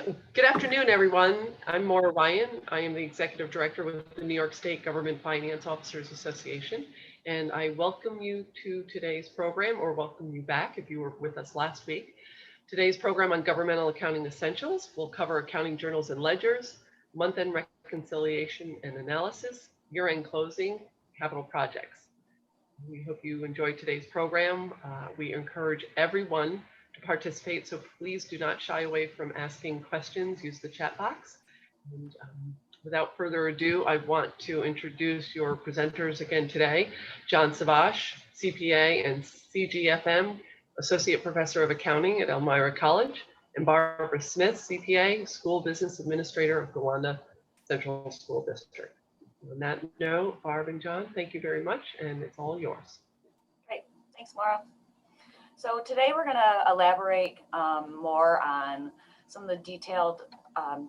Good afternoon, everyone. I'm Maura Ryan. I am the Executive Director with the New York State Government Finance Officers Association, and I welcome you to today's program, or welcome you back if you were with us last week. Today's program on governmental accounting essentials will cover accounting journals and ledgers, month-end reconciliation and analysis, year-end closing, capital projects. We hope you enjoyed today's program. We encourage everyone to participate, so please do not shy away from asking questions. Use the chat box. And without further ado, I want to introduce your presenters again today. John Savash, CPA and CGFM, Associate Professor of Accounting at Elmira College, and Barbara Smith, CPA, School Business Administrator of Gowanda Central School District. On that note, Barb and John, thank you very much, and it's all yours. Great, thanks, Maura. So today we're going to elaborate more on some of the detailed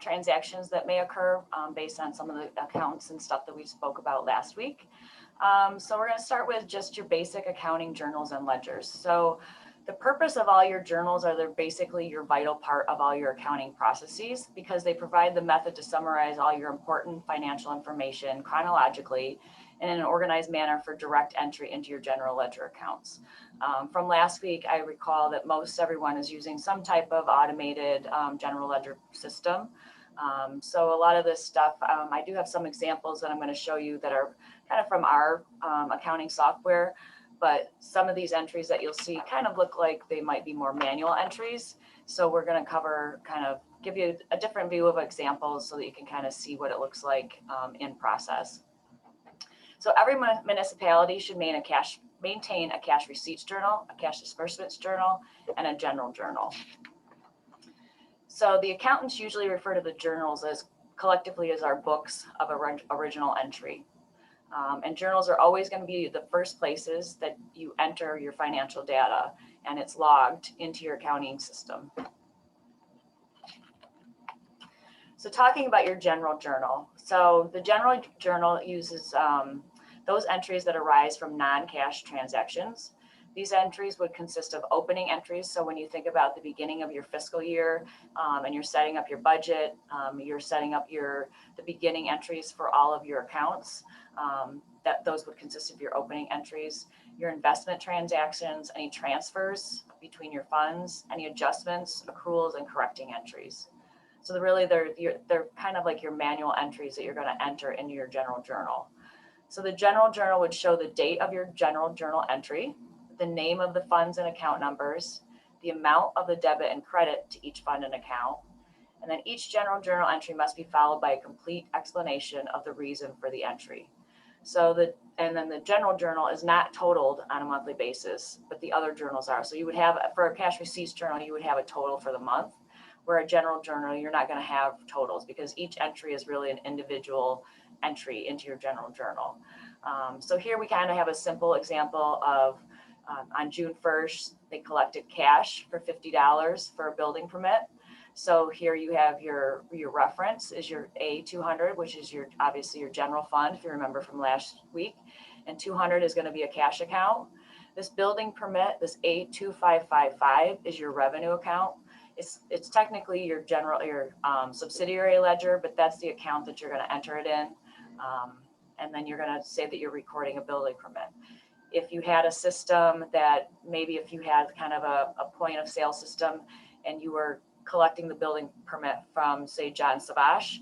transactions that may occur based on some of the accounts and stuff that we spoke about last week. So we're going to start with just your basic accounting journals and ledgers. So the purpose of all your journals are they're basically your vital part of all your accounting processes because they provide the method to summarize all your important financial information chronologically and in an organized manner for direct entry into your general ledger accounts. From last week, I recall that most everyone is using some type of automated general ledger system. So a lot of this stuff, I do have some examples that I'm going to show you that are kind of from our accounting software, but some of these entries that you'll see kind of look like they might be more manual entries. So we're going to cover give you a different view of examples so that you can kind of see what it looks like in process. So every municipality should maintain a cash receipts journal, a cash disbursements journal, and a general journal. So the accountants usually refer to the journals as collectively as our books of original entry. And journals are always going to be the first places that you enter your financial data, and it's logged into your accounting system. So talking about your general journal. So the general journal uses those entries that arise from non-cash transactions. These entries would consist of opening entries. So when you think about the beginning of your fiscal year and you're setting up your budget, you're setting up the beginning entries for all of your accounts, those would consist of your opening entries, your investment transactions, any transfers between your funds, any adjustments, accruals, and correcting entries. So they're kind of like your manual entries that you're going to enter into your general journal. So the general journal would show the date of your general journal entry, the name of the funds and account numbers, the amount of the debit and credit to each fund and account, and then each general journal entry must be followed by a complete explanation of the reason for the entry. And then the general journal is not totaled on a monthly basis, but the other journals are. So you would have, for a cash receipts journal, you would have a total for the month, where a general journal, you're not going to have totals because each entry is really an individual entry into your general journal. So here we kind of have a simple example of on June 1st, they collected cash for $50 for a building permit. So here you have your reference is your A200, which is obviously your general fund, if you remember from last week, and 200 is going to be a cash account. This building permit, this A2555, is your revenue account. It's technically your subsidiary ledger, but that's the account that you're going to enter it in. And then you're going to say that you're recording a building permit. If you had a system that maybe if you had kind of a point of sale system and you were collecting the building permit from, say, John Savash,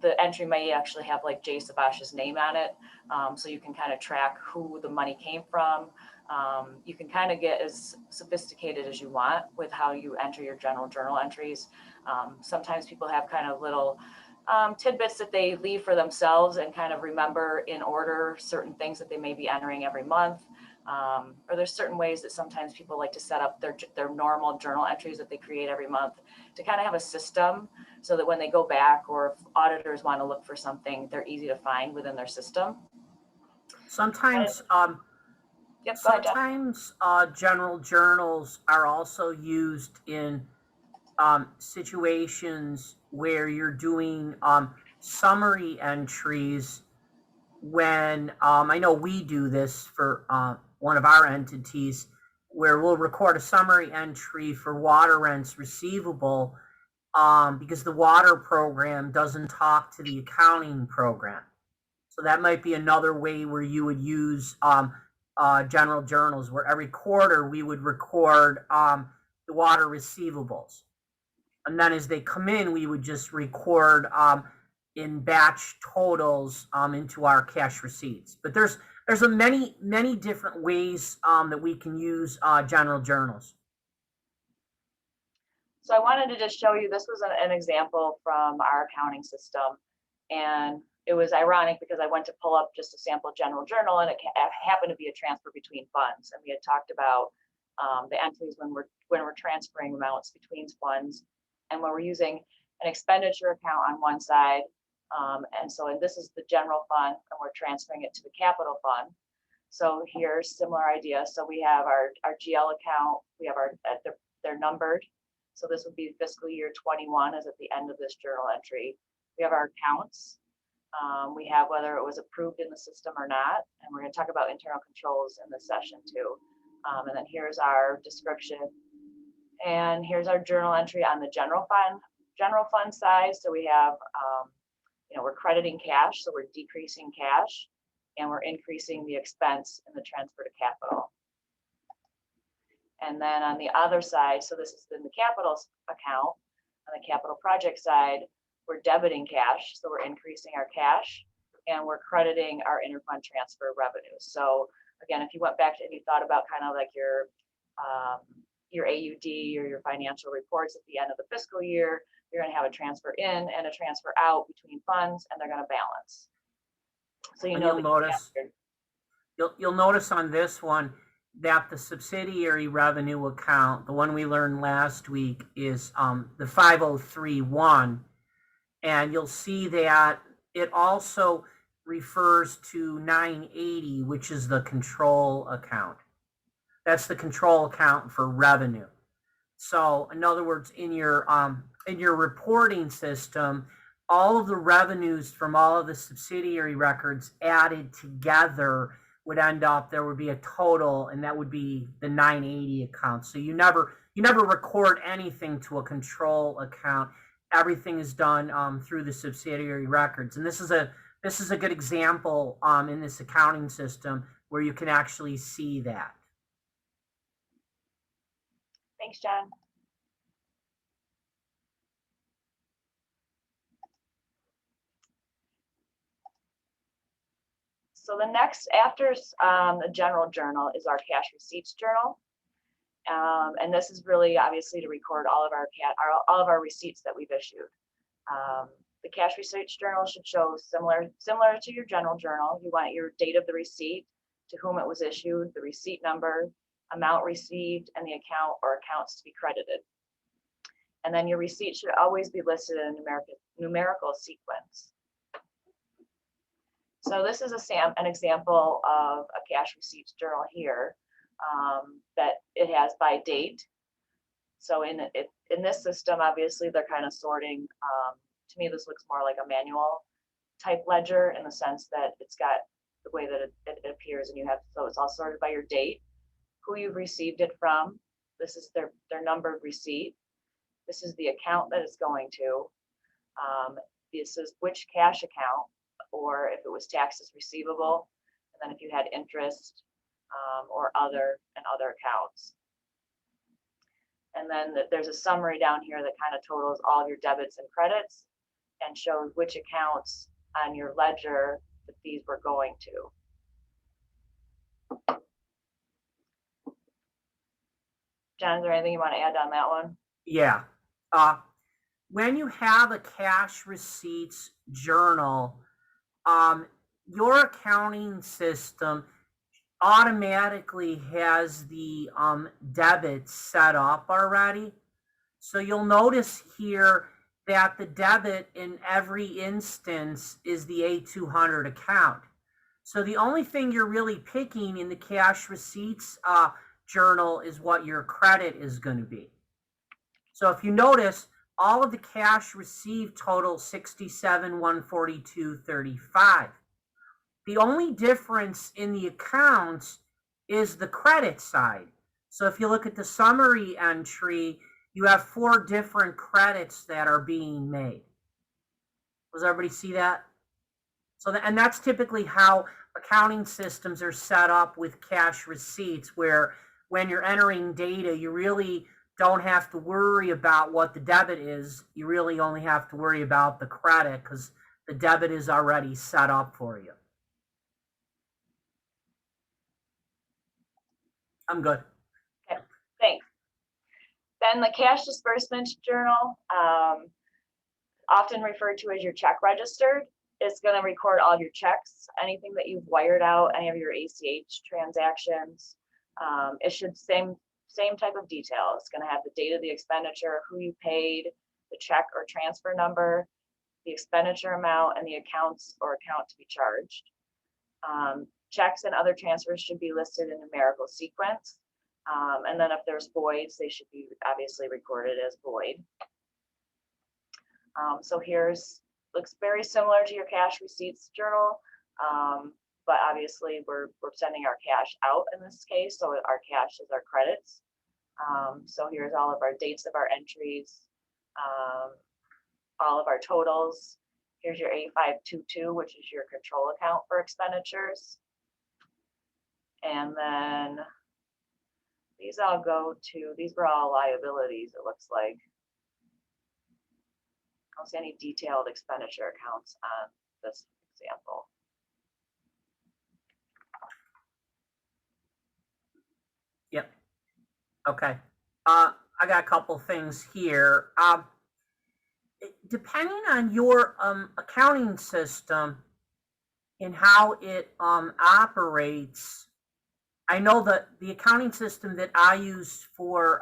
the entry may actually have like J. Savash's name on it. So you can kind of track who the money came from. You can kind of get as sophisticated as you want with how you enter your general journal entries. Sometimes people have kind of little tidbits that they leave for themselves and kind of remember in order certain things that they may be entering every month. Or there's certain ways that sometimes people like to set up their normal journal entries that they create every month to kind of have a system so that when they go back or if auditors want to look for something, they're easy to find within their system. Sometimes, general journals are also used in situations where you're doing summary entries when I know we do this for one of our entities where we'll record a summary entry for water rents receivable, because the water program doesn't talk to the accounting program. So that might be another way where you would use general journals, where every quarter we would record the water receivables. And then as they come in, we would just record in batch totals into our cash receipts. But there's many different ways that we can use general journals. So I wanted to just show you, this was an example from our accounting system. And it was ironic because I went to pull up just a sample general journal, and it happened to be a transfer between funds. And we had talked about the entries when we're transferring amounts between funds, and when we're using an expenditure account on one side. And this is the general fund, and we're transferring it to the capital fund. So here's similar idea. So we have our GL account, we have they're numbered. So this would be fiscal year 21 is at the end of this journal entry. We have our accounts. We have whether it was approved in the system or not. And we're going to talk about internal controls in this session too. And then here's our description. And here's our journal entry on the general fund side. So we have, we're crediting cash, so we're decreasing cash, and we're increasing the expense in the transfer to capital. And then on the other side, so this is in the capital account, on the capital project side, we're debiting cash, so we're increasing our cash, and we're crediting our interfund transfer revenues. So again, if you went back and you thought about kind of like your AUD or your financial reports at the end of the fiscal year, you're going to have a transfer in and a transfer out between funds, and they're going to balance. So you'll notice on this one that the subsidiary revenue account, the one we learned last week, is the 5031, and you'll see that it also refers to 980, which is the control account. That's the control account for revenue. So in other words, in your reporting system, all of the revenues from all of the subsidiary records added together would end up, there would be a total, and that would be the 980 account. So you never record anything to a control account. Everything is done through the subsidiary records. And this is a good example in this accounting system where you can actually see that. Thanks, John. So the next after the general journal is our cash receipts journal. And this is really obviously to record all of our receipts that we've issued. The cash receipts journal should show similar to your general journal. You want your date of the receipt, to whom it was issued, the receipt number, amount received, and the account or accounts to be credited. And then your receipt should always be listed in a numerical sequence. So this is an example of a cash receipts journal here that it has by date. So in this system, obviously they're kind of sorting. To me, this looks more like a manual type ledger in the sense that it's got the way that it appears, and so it's all sorted by your date, who you've received it from. This is their numbered receipt. This is the account that it's going to. This is which cash account, or if it was taxes receivable, and then if you had interest or other accounts. And then there's a summary down here that kind of totals all of your debits and credits and shows which accounts on your ledger that these were going to. John, is there anything you want to add on that one? Yeah. When you have a cash receipts journal, your accounting system automatically has the debits set up already. So you'll notice here that the debit in every instance is the A200 account. So the only thing you're really picking in the cash receipts journal is what your credit is going to be. So if you notice, all of the cash received total $67,142.35. The only difference in the accounts is the credit side. So if you look at the summary entry, you have 4 different credits that are being made. Does everybody see that? So, and that's typically how accounting systems are set up with cash receipts, where when you're entering data, you really don't have to worry about what the debit is. You really only have to worry about the credit because the debit is already set up for you. I'm good. Okay, thanks. Then the cash disbursement journal, often referred to as your check register, is going to record all of your checks, anything that you've wired out, any of your ACH transactions. It should same type of detail. It's going to have the date of the expenditure, who you paid, the check or transfer number, the expenditure amount, and the accounts or account to be charged. Checks and other transfers should be listed in numerical sequence. And then if there's voids, they should be obviously recorded as void. So looks very similar to your cash receipts journal, but obviously we're sending our cash out in this case, so our cash is our credits. So here's all of our dates of our entries, all of our totals. Here's your A522, which is your control account for expenditures. And then these were all liabilities, it looks like. I don't see any detailed expenditure accounts on this example. Yep. Okay. I got a couple things here. Depending on your accounting system and how it operates, I know that the accounting system that I use for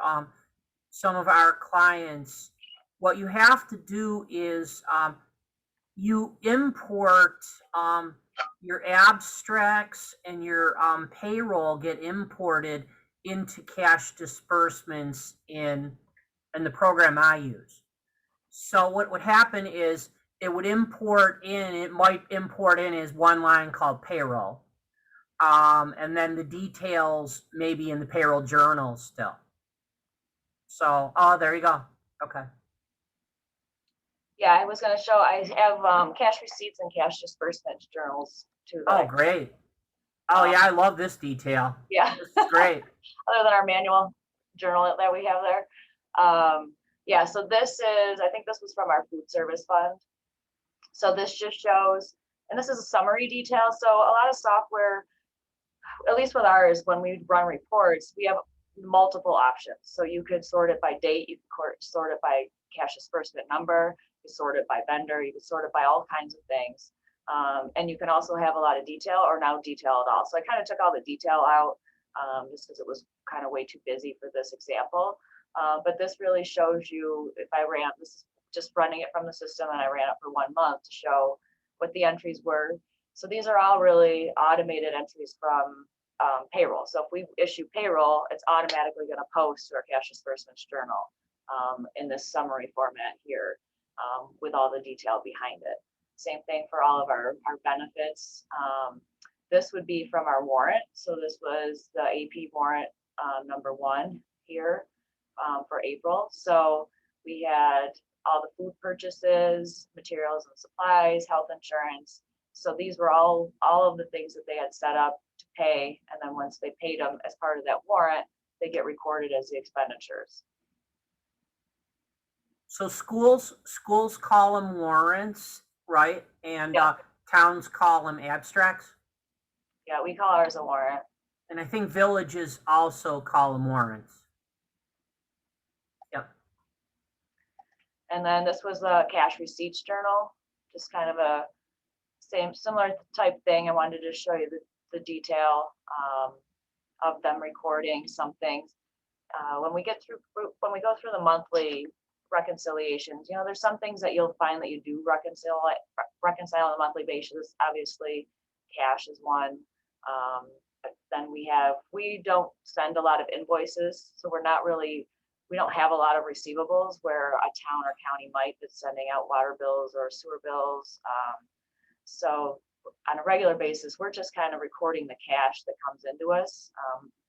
some of our clients, what you have to do is you import your abstracts and your payroll get imported into cash disbursements in the program I use. So what would happen is it would import in, it might import in as one line called payroll. And then the details maybe in the payroll journal still. So, oh, there you go. Okay. Yeah, I was going to show, I have cash receipts and cash disbursement journals too. Oh, great. Oh, yeah, I love this detail. Yeah. This is great. Other than our manual journal that we have there. Yeah, so this is, I think this was from our food service fund. So this just shows, and this is a summary detail. So a lot of software, at least with ours, when we run reports, we have multiple options. So you could sort it by date, you could sort it by cash disbursement number, you sort it by vendor, you could sort it by all kinds of things. And you can also have a lot of detail or no detail at all. So I kind of took all the detail out just because it was kind of way too busy for this example. But this really shows you, if I ran, this is just running it from the system and I ran it for 1 month to show what the entries were. So these are all really automated entries from payroll. So if we issue payroll, it's automatically going to post to our cash disbursements journal in this summary format here with all the detail behind it. Same thing for all of our benefits. This would be from our warrant. So this was the AP warrant number 1 here for April. So we had all the food purchases, materials and supplies, health insurance. So these were all of the things that they had set up to pay. And then once they paid them as part of that warrant, they get recorded as the expenditures. So schools call them warrants, right? And Yeah. Towns call them abstracts. Yeah, we call ours a warrant. And I think villages also call them warrants. Yep. And then this was a cash receipts journal, just kind of a similar type thing. I wanted to show you the detail of them recording some things. When we go through the monthly reconciliations, you know, there's some things that you'll find that you do reconcile on a monthly basis. Obviously, cash is one. Then we don't send a lot of invoices, so we don't have a lot of receivables where a town or county might be sending out water bills or sewer bills. So on a regular basis, we're just kind of recording the cash that comes into us,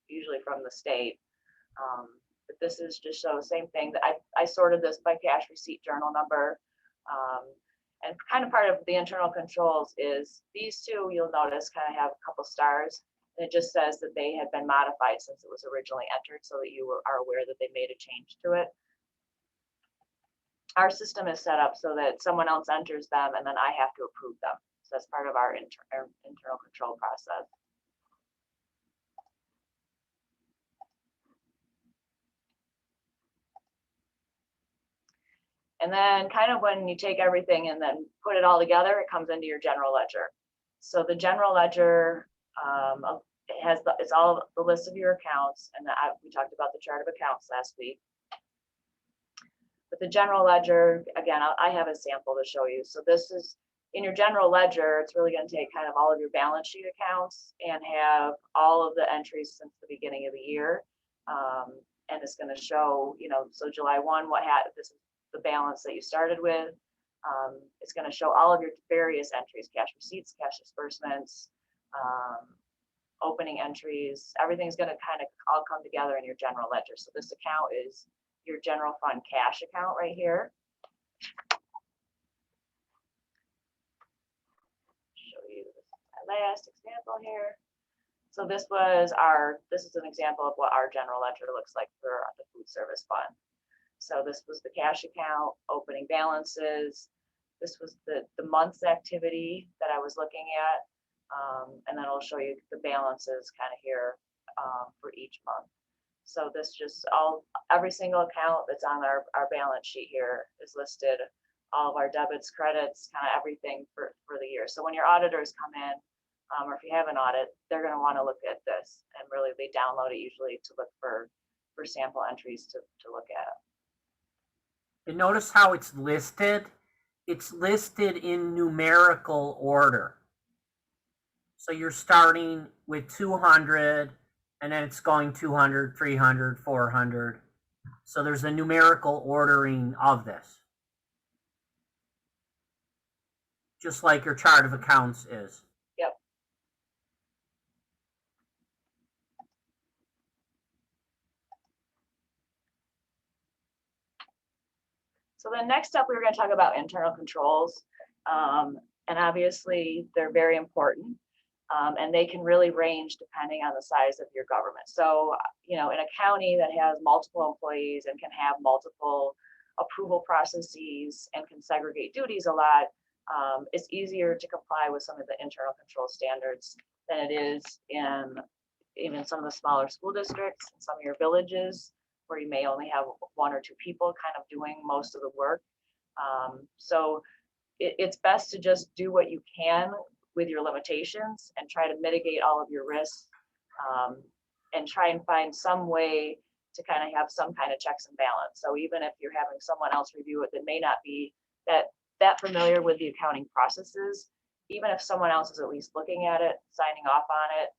usually from the state. But this is just show the same thing that I sorted this by cash receipt journal number. And kind of part of the internal controls is these two, you'll notice, kind of have a couple stars. And it just says that they had been modified since it was originally entered, so that you are aware that they made a change to it. Our system is set up so that someone else enters them and then I have to approve them. So that's part of our internal control process. And then kind of when you take everything and then put it all together, it comes into your general ledger. So the general ledger, it has it's all the list of your accounts, and we talked about the chart of accounts last week. But the general ledger, again, I have a sample to show you. So this is in your general ledger. It's really going to take kind of all of your balance sheet accounts and have all of the entries since the beginning of the year, and it's going to show, you know, so July 1, this is the balance that you started with. It's going to show all of your various entries, cash receipts, cash disbursements, opening entries. Everything's going to kind of all come together in your general ledger. So this account is your general fund cash account right here. Show you my last example here. So this is an example of what our general ledger looks like for the food service fund. So this was the cash account, opening balances. This was the month's activity that I was looking at. And then I'll show you the balances kind of here for each month. So this just every single account that's on our balance sheet here is listed, all of our debits, credits, kind of everything for the year. So when your auditors come in, or if you have an audit, they're going to want to look at this, and really they download it usually to look for sample entries to look at. And notice how it's listed. It's listed in numerical order. So you're starting with 200, and then it's going 200, 300, 400. So there's a numerical ordering of this. Just like your chart of accounts is. Yep. So then next up, we're going to talk about internal controls. And obviously, they're very important. And they can really range depending on the size of your government. So, you know, in a county that has multiple employees and can have multiple approval processes and can segregate duties a lot, it's easier to comply with some of the internal control standards than it is in even some of the smaller school districts and some of your villages where you may only have one or two people kind of doing most of the work. So it's best to just do what you can with your limitations and try to mitigate all of your risks, and try and find some way to kind of have some kind of checks and balance. So even if you're having someone else review it that may not be that familiar with the accounting processes, even if someone else is at least looking at it, signing off on it,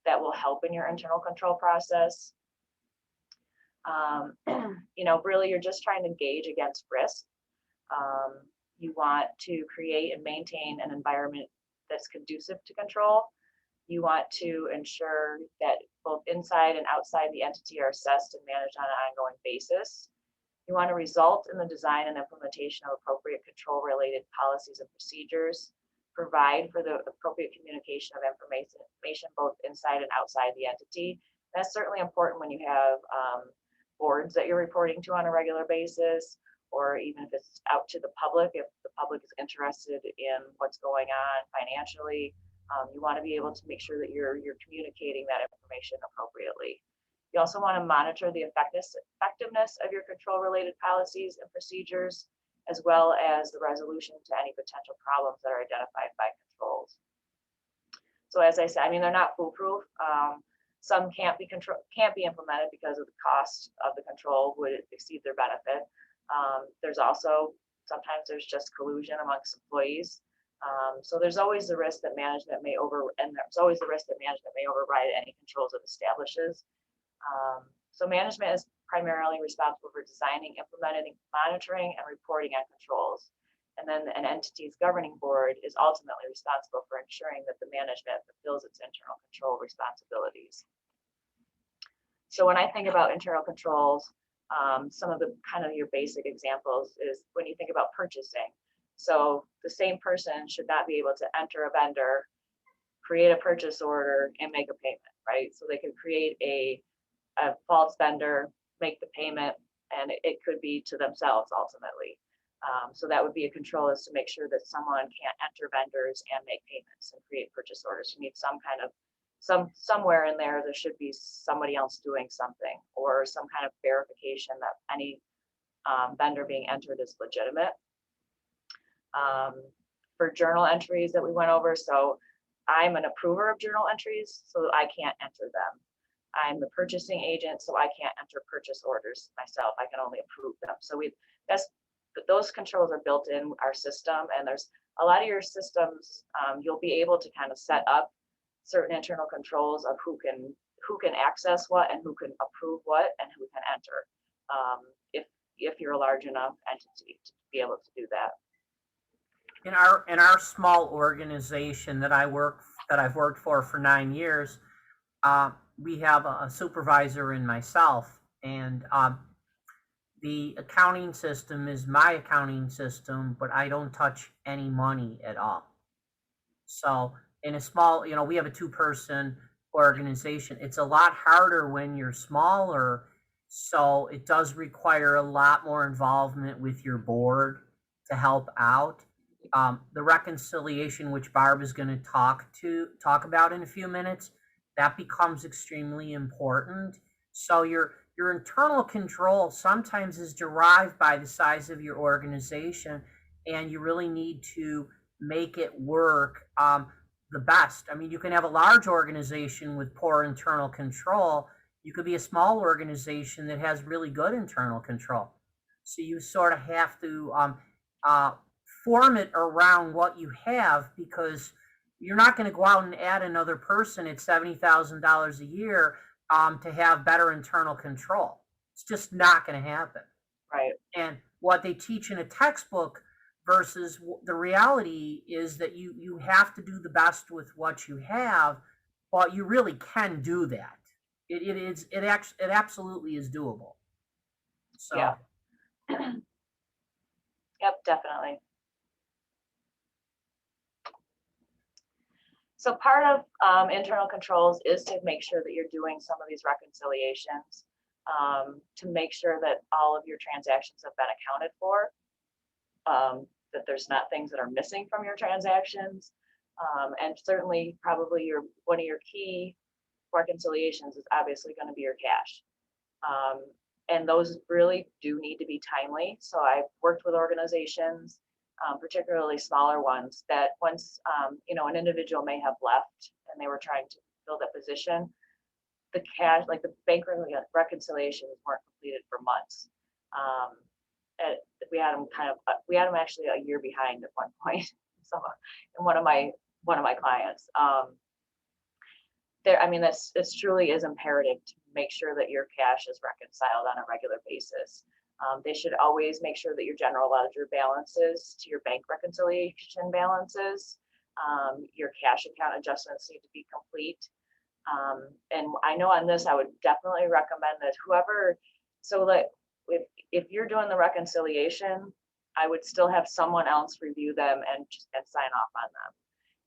that will help in your internal control process. You know, really, you're just trying to gauge against risk. You want to create and maintain an environment that's conducive to control. You want to ensure that both inside and outside the entity are assessed and managed on an ongoing basis. You want to result in the design and implementation of appropriate control-related policies and procedures, provide for the appropriate communication of information both inside and outside the entity. That's certainly important when you have boards that you're reporting to on a regular basis, or even if it's out to the public, if the public is interested in what's going on financially, you want to be able to make sure that you're communicating that information appropriately. You also want to monitor the effectiveness of your control-related policies and procedures, as well as the resolution to any potential problems that are identified by controls. So as I said, I mean, they're not foolproof. Some can't be implemented because of the cost of the control would exceed their benefit. There's also sometimes there's just collusion amongst employees. So there's always the risk that management may override any controls it establishes. So management is primarily responsible for designing, implementing, monitoring, and reporting on controls. And then an entity's governing board is ultimately responsible for ensuring that the management fulfills its internal control responsibilities. So when I think about internal controls, some of the kind of your basic examples is when you think about purchasing. So the same person should not be able to enter a vendor, create a purchase order, and make a payment, right? So they could create a false vendor, make the payment, and it could be to themselves ultimately. So that would be a control, is to make sure that someone can't enter vendors and make payments and create purchase orders. You need some kind of somewhere in there should be somebody else doing something, or some kind of verification that any vendor being entered is legitimate. For journal entries that we went over, so I'm an approver of journal entries, so I can't enter them. I'm the purchasing agent, so I can't enter purchase orders myself. I can only approve them. So those controls are built in our system, and there's a lot of your systems, you'll be able to kind of set up certain internal controls of who can access what and who can approve what and who can enter, if you're a large enough entity to be able to do that. In our small organization that I've worked for 9 years, we have a supervisor and myself, and the accounting system is my accounting system, but I don't touch any money at all. So in a small, we have a 2-person organization. It's a lot harder when you're smaller, so it does require a lot more involvement with your board to help out. The reconciliation, which Barb is going to talk about in a few minutes, that becomes extremely important. So your internal control sometimes is derived by the size of your organization, and you really need to make it work the best. I mean, you can have a large organization with poor internal control. You could be a small organization that has really good internal control. So you sort of have to form it around what you have, because you're not going to go out and add another person at $70,000 a year to have better internal control. It's just not going to happen. Right. And what they teach in a textbook versus the reality is that you have to do the best with what you have, but you really can do that. It absolutely is doable. So. Yeah. Yep, definitely. So part of internal controls is to make sure that you're doing some of these reconciliations, to make sure that all of your transactions have been accounted for, that there's not things that are missing from your transactions. And certainly probably one of your key reconciliations is obviously going to be your cash. And those really do need to be timely. So I've worked with organizations, particularly smaller ones, that once an individual may have left and they were trying to fill that position, the cash, like the bank reconciliations weren't completed for months. We had them actually a year behind at one point. So, in one of my clients, this truly is imperative to make sure that your cash is reconciled on a regular basis. They should always make sure that your general ledger balances to your bank reconciliation balances. Your cash account adjustments need to be complete. And I know on this, I would definitely recommend that if you're doing the reconciliation, I would still have someone else review them and sign off on them.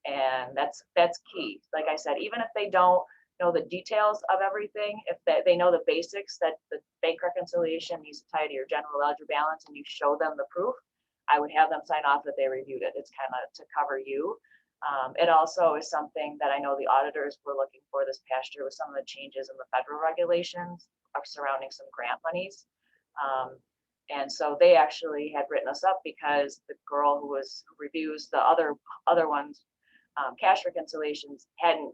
And that's key. Like I said, even if they don't know the details of everything, if they know the basics, that the bank reconciliation needs to tie to your general ledger balance and you show them the proof, I would have them sign off that they reviewed it. It's kind of to cover you. It also is something that I know the auditors were looking for this past year with some of the changes in the federal regulations surrounding some grant monies. And so they actually had written us up because the girl who reviews the other ones, cash reconciliations, hadn't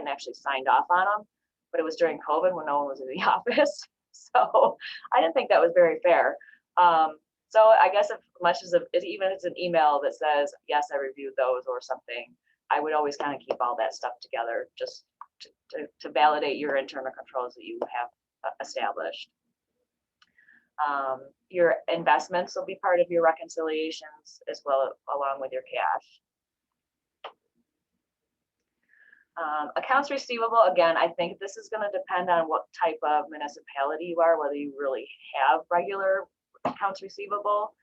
actually signed off on them, but it was during COVID when no one was in the office. So I didn't think that was very fair. So I guess even if it's an email that says, yes, I reviewed those or something, I would always kind of keep all that stuff together just to validate your internal controls that you have established. Your investments will be part of your reconciliations as well, along with your cash. Accounts receivable, again, I think this is going to depend on what type of municipality you are, whether you really have regular accounts receivable.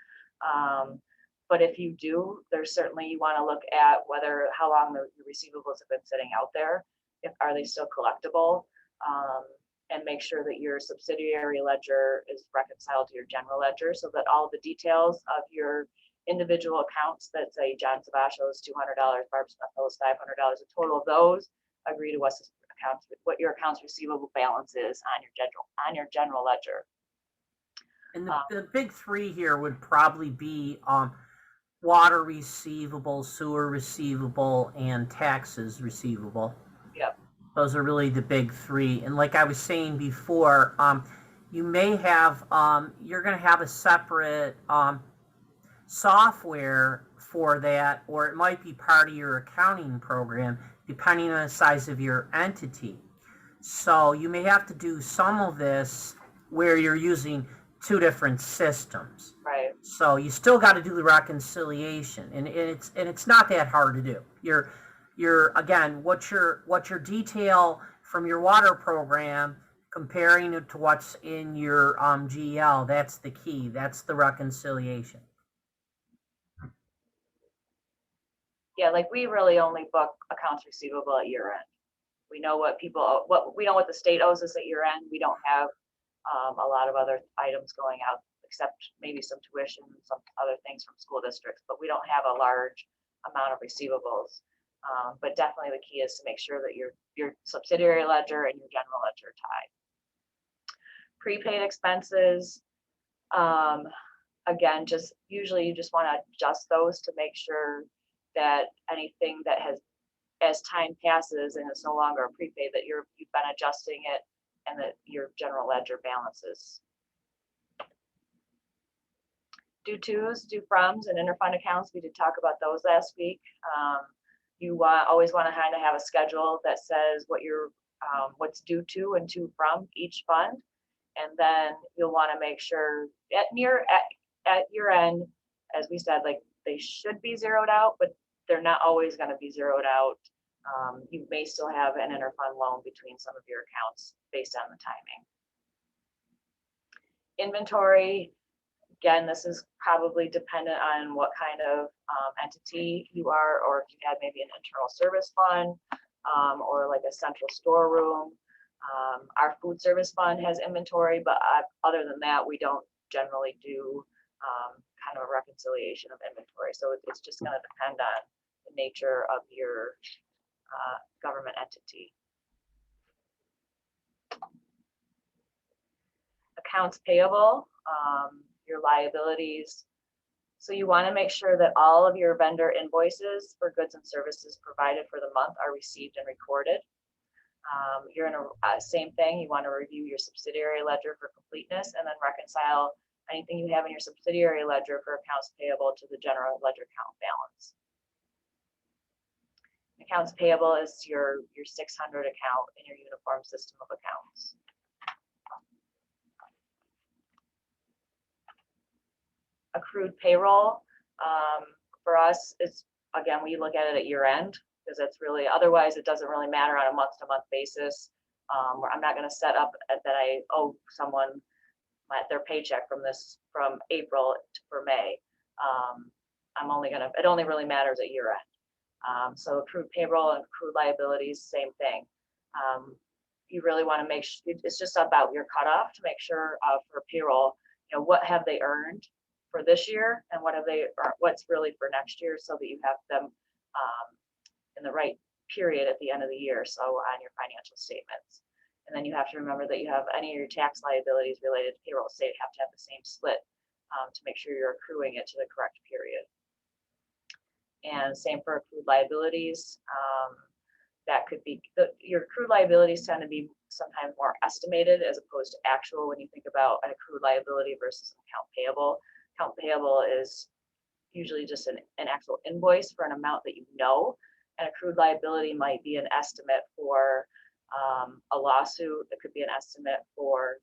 But if you do, there's certainly, you want to look at whether, how long the receivables have been sitting out there. If, are they still collectible? And make sure that your subsidiary ledger is reconciled to your general ledger, so that all the details of your individual accounts that say John Savash owes $200, Barb Smith owes $500, a total of those agree to what's accounts, what your accounts receivable balance is on your general ledger. And the big three here would probably be water receivable, sewer receivable, and taxes receivable. Yep. Those are really the big three. And like I was saying before, you may have, you're going to have a separate software for that, or it might be part of your accounting program, depending on the size of your entity. So you may have to do some of this where you're using two different systems. Right. So you still got to do the reconciliation, and it's not that hard to do. You're again, what's your detail from your water program, comparing it to what's in your GL. That's the key. That's the reconciliation. Yeah, like we really only book accounts receivable at year end. We know what people, we know what the state owes us at year end. We don't have a lot of other items going out, except maybe some tuition, some other things from school districts, but we don't have a large amount of receivables. But definitely the key is to make sure that your subsidiary ledger and your general ledger are tied. Prepaid expenses, again, just usually you just want to adjust those to make sure that anything that has, as time passes and it's no longer a prepaid, that you've been adjusting it and that your general ledger balances. Due tos, due froms, and interfund accounts, we did talk about those last week. You always want to kind of have a schedule that says what your what's due to and to from each fund, and then you'll want to make sure at year end, as we said, like they should be zeroed out, but they're not always going to be zeroed out. You may still have an interfund loan between some of your accounts based on the timing. Inventory, again, this is probably dependent on what kind of entity you are, or if you had maybe an internal service fund or like a central storeroom. Our food service fund has inventory, but other than that, we don't generally do kind of a reconciliation of inventory. So it's just going to depend on the nature of your government entity. Accounts payable, your liabilities. So you want to make sure that all of your vendor invoices for goods and services provided for the month are received and recorded. You're in a same thing. You want to review your subsidiary ledger for completeness and then reconcile anything you have in your subsidiary ledger for accounts payable to the general ledger account balance. Accounts payable is your 600 account in your uniform system of accounts. Accrued payroll, for us, is, again, we look at it at year end, because it's really, otherwise it doesn't really matter on a month to month basis. Where I'm not going to set up that I owe someone their paycheck from April for May. I'm only going to, it only really matters at year end. So accrued payroll and accrued liabilities, same thing. You really want to make sure, it's just about your cutoff to make sure for payroll, you know, what have they earned for this year and what have they, or what's really for next year, so that you have them in the right period at the end of the year, so on your financial statements. And then you have to remember that you have any of your tax liabilities related to payroll state have to have the same split to make sure you're accruing it to the correct period. And same for accrued liabilities. That could be, your accrued liabilities tend to be sometimes more estimated as opposed to actual when you think about an accrued liability versus an account payable. Account payable is usually just an actual invoice for an amount that you know. An accrued liability might be an estimate for a lawsuit. It could be an estimate for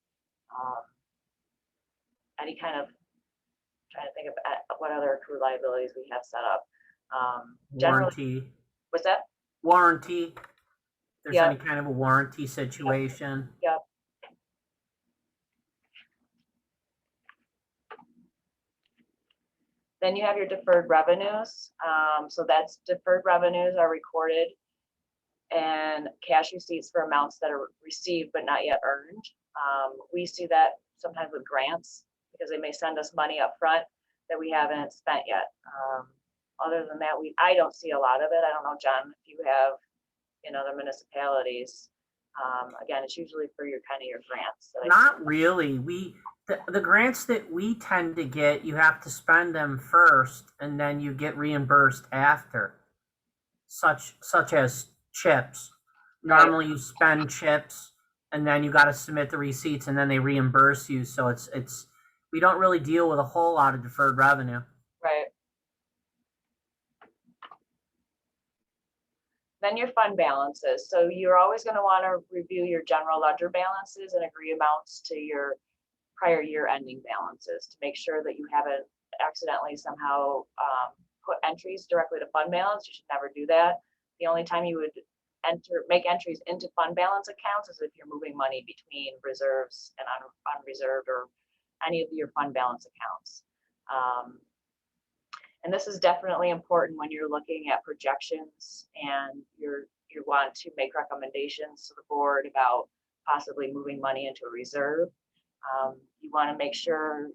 any kind of, trying to think of what other accrued liabilities we have set up. Generally, Warranty. what's that? Warranty. there's Yep. any kind of a warranty situation. Yep. Then you have your deferred revenues. So that's deferred revenues are recorded and cash receipts for amounts that are received but not yet earned. We see that sometimes with grants because they may send us money up front that we haven't spent yet. Other than that, I don't see a lot of it. I don't know, John, if you have in other municipalities. Again, it's usually for your kind of your grants. Not really. The grants that we tend to get, you have to spend them first and then you get reimbursed after. Such as chips. Normally you spend chips and then you got to submit the receipts and then they reimburse you. So it's we don't really deal with a whole lot of deferred revenue. Right. Then your fund balances. So you're always going to want to review your general ledger balances and agree amounts to your prior year ending balances to make sure that you haven't accidentally somehow put entries directly to fund balance. You should never do that. The only time you would make entries into fund balance accounts is if you're moving money between reserves and unreserved or any of your fund balance accounts. And this is definitely important when you're looking at projections and you want to make recommendations to the board about possibly moving money into a reserve. You want to make sure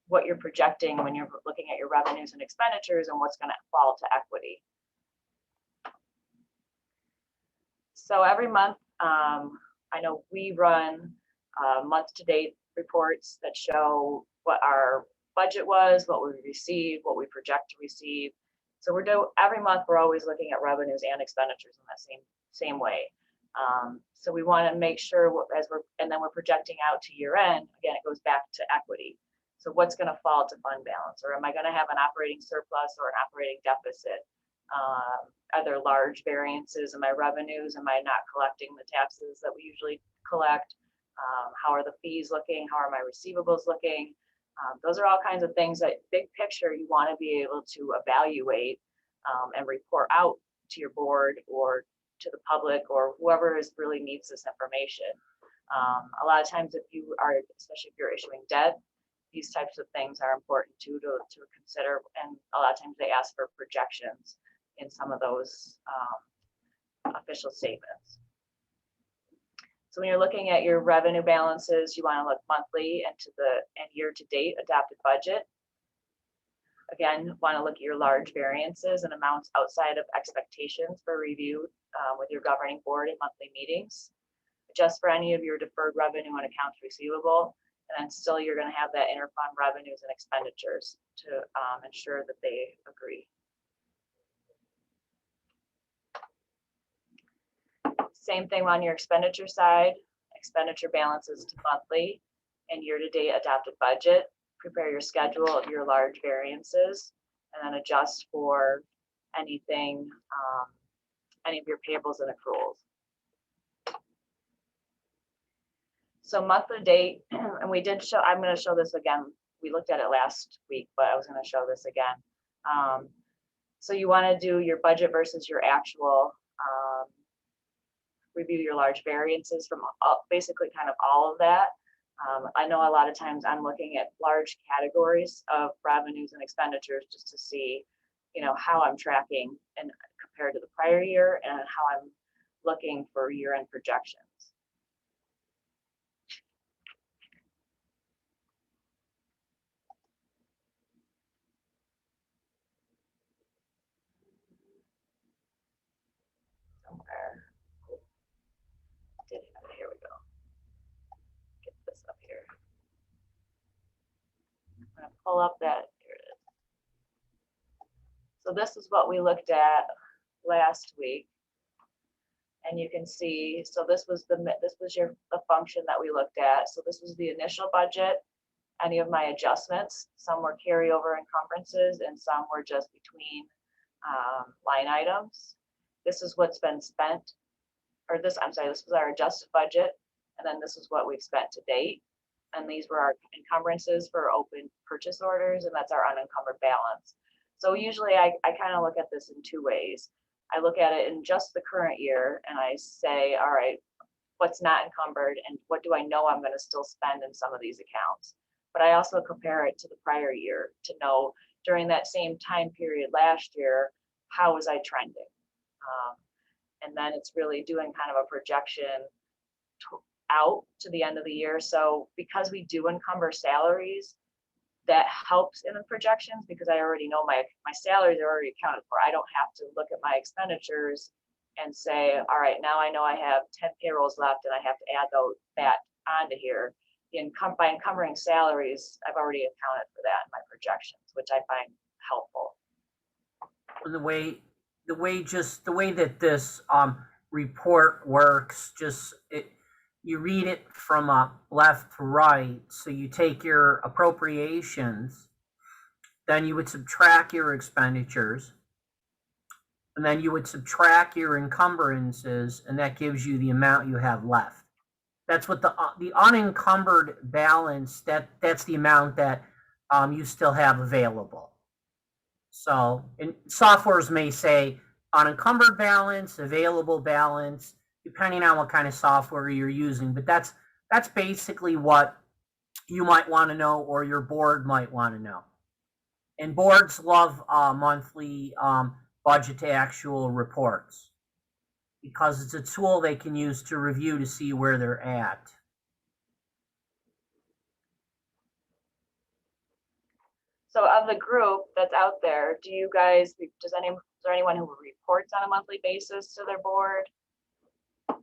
what you're projecting when you're looking at your revenues and expenditures and what's going to fall to equity. So every month, I know we run month-to-date reports that show what our budget was, what we received, what we project to receive. So every month we're always looking at revenues and expenditures in that same way. So we want to make sure and then we're projecting out to year end. Again, it goes back to equity. So what's going to fall to fund balance, or am I going to have an operating surplus or an operating deficit? Are there large variances in my revenues? Am I not collecting the taxes that we usually collect? How are the fees looking? How are my receivables looking? Those are all kinds of things that big picture you want to be able to evaluate and report out to your board or to the public or whoever really needs this information. A lot of times especially if you're issuing debt, these types of things are important too to consider. And a lot of times they ask for projections in some of those official statements. So when you're looking at your revenue balances, you want to look monthly and year-to-date adopted budget. Again, want to look at your large variances and amounts outside of expectations for review with your governing board in monthly meetings. Adjust for any of your deferred revenue and accounts receivable, and then still you're going to have that interfund revenues and expenditures to ensure that they agree. Same thing on your expenditure side, expenditure balances to monthly and year-to-date adopted budget. Prepare your schedule of your large variances and then adjust for anything, any of your payables and accruals. So month to date, and we did show, I'm going to show this again. We looked at it last week, but I was going to show this again. So you want to do your budget versus your actual, review your large variances from basically kind of all of that. I know a lot of times I'm looking at large categories of revenues and expenditures just to see, how I'm tracking and compared to the prior year and how I'm looking for year-end projections. Somewhere. Here we go. Get this up here. I'm going to pull up that. Here it is. So this is what we looked at last week, and you can see. So this was the function that we looked at. So this was the initial budget. Any of my adjustments. Some were carryover encumbrances, and some were just between line items. This is what's been spent. This was our adjusted budget, and then this is what we've spent to date. And these were our encumbrances for open purchase orders, and that's our unencumbered balance. So usually I kind of look at this in two ways. I look at it in just the current year and I say, all right, what's not encumbered and what do I know I'm going to still spend in some of these accounts. But I also compare it to the prior year to know during that same time period last year, how was I trending? And then it's really doing kind of a projection out to the end of the year. So because we do encumber salaries, that helps in the projections because I already know my salaries are already accounted for. I don't have to look at my expenditures and say, all right, now I know I have 10 payrolls left and I have to add that onto here. By encumbering salaries, I've already accounted for that in my projections, which I find helpful. The way that this report works, you read it from left to right. So you take your appropriations, then you would subtract your expenditures, and then you would subtract your encumbrances, and that gives you the amount you have left. That's what the unencumbered balance, that's the amount that you still have available. So, and softwares may say unencumbered balance, available balance, depending on what kind of software you're using. But that's basically what you might want to know, or your board might want to know. And boards love monthly budget to actual reports because it's a tool they can use to review to see where they're at. So of the group that's out there, is there anyone who reports on a monthly basis to their board? I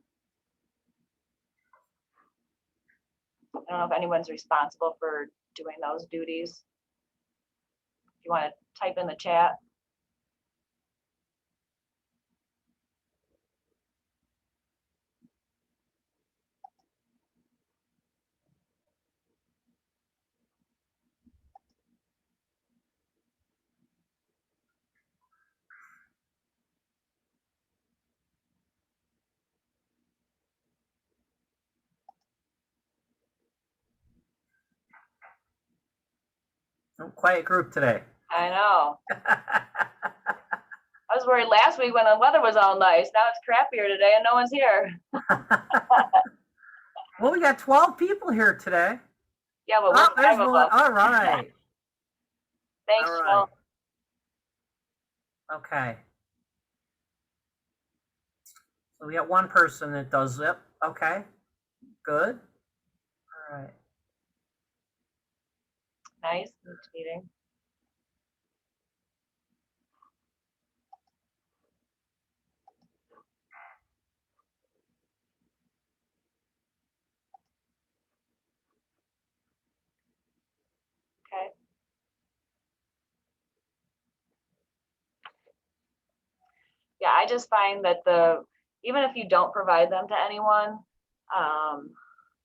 don't know if anyone's responsible for doing those duties. If you want to type in the chat. Quiet group today. I know. I was worried last week when the weather was all nice. Now it's crappier today and no one's here. Well, we got 12 people here today. Yeah, but we're there's 5 of one. us. All right. Thanks, All Jill. right. Okay. So we got one person that does it. Okay. Good. All right. Nice meeting. Okay. Yeah, I just find that even if you don't provide them to anyone,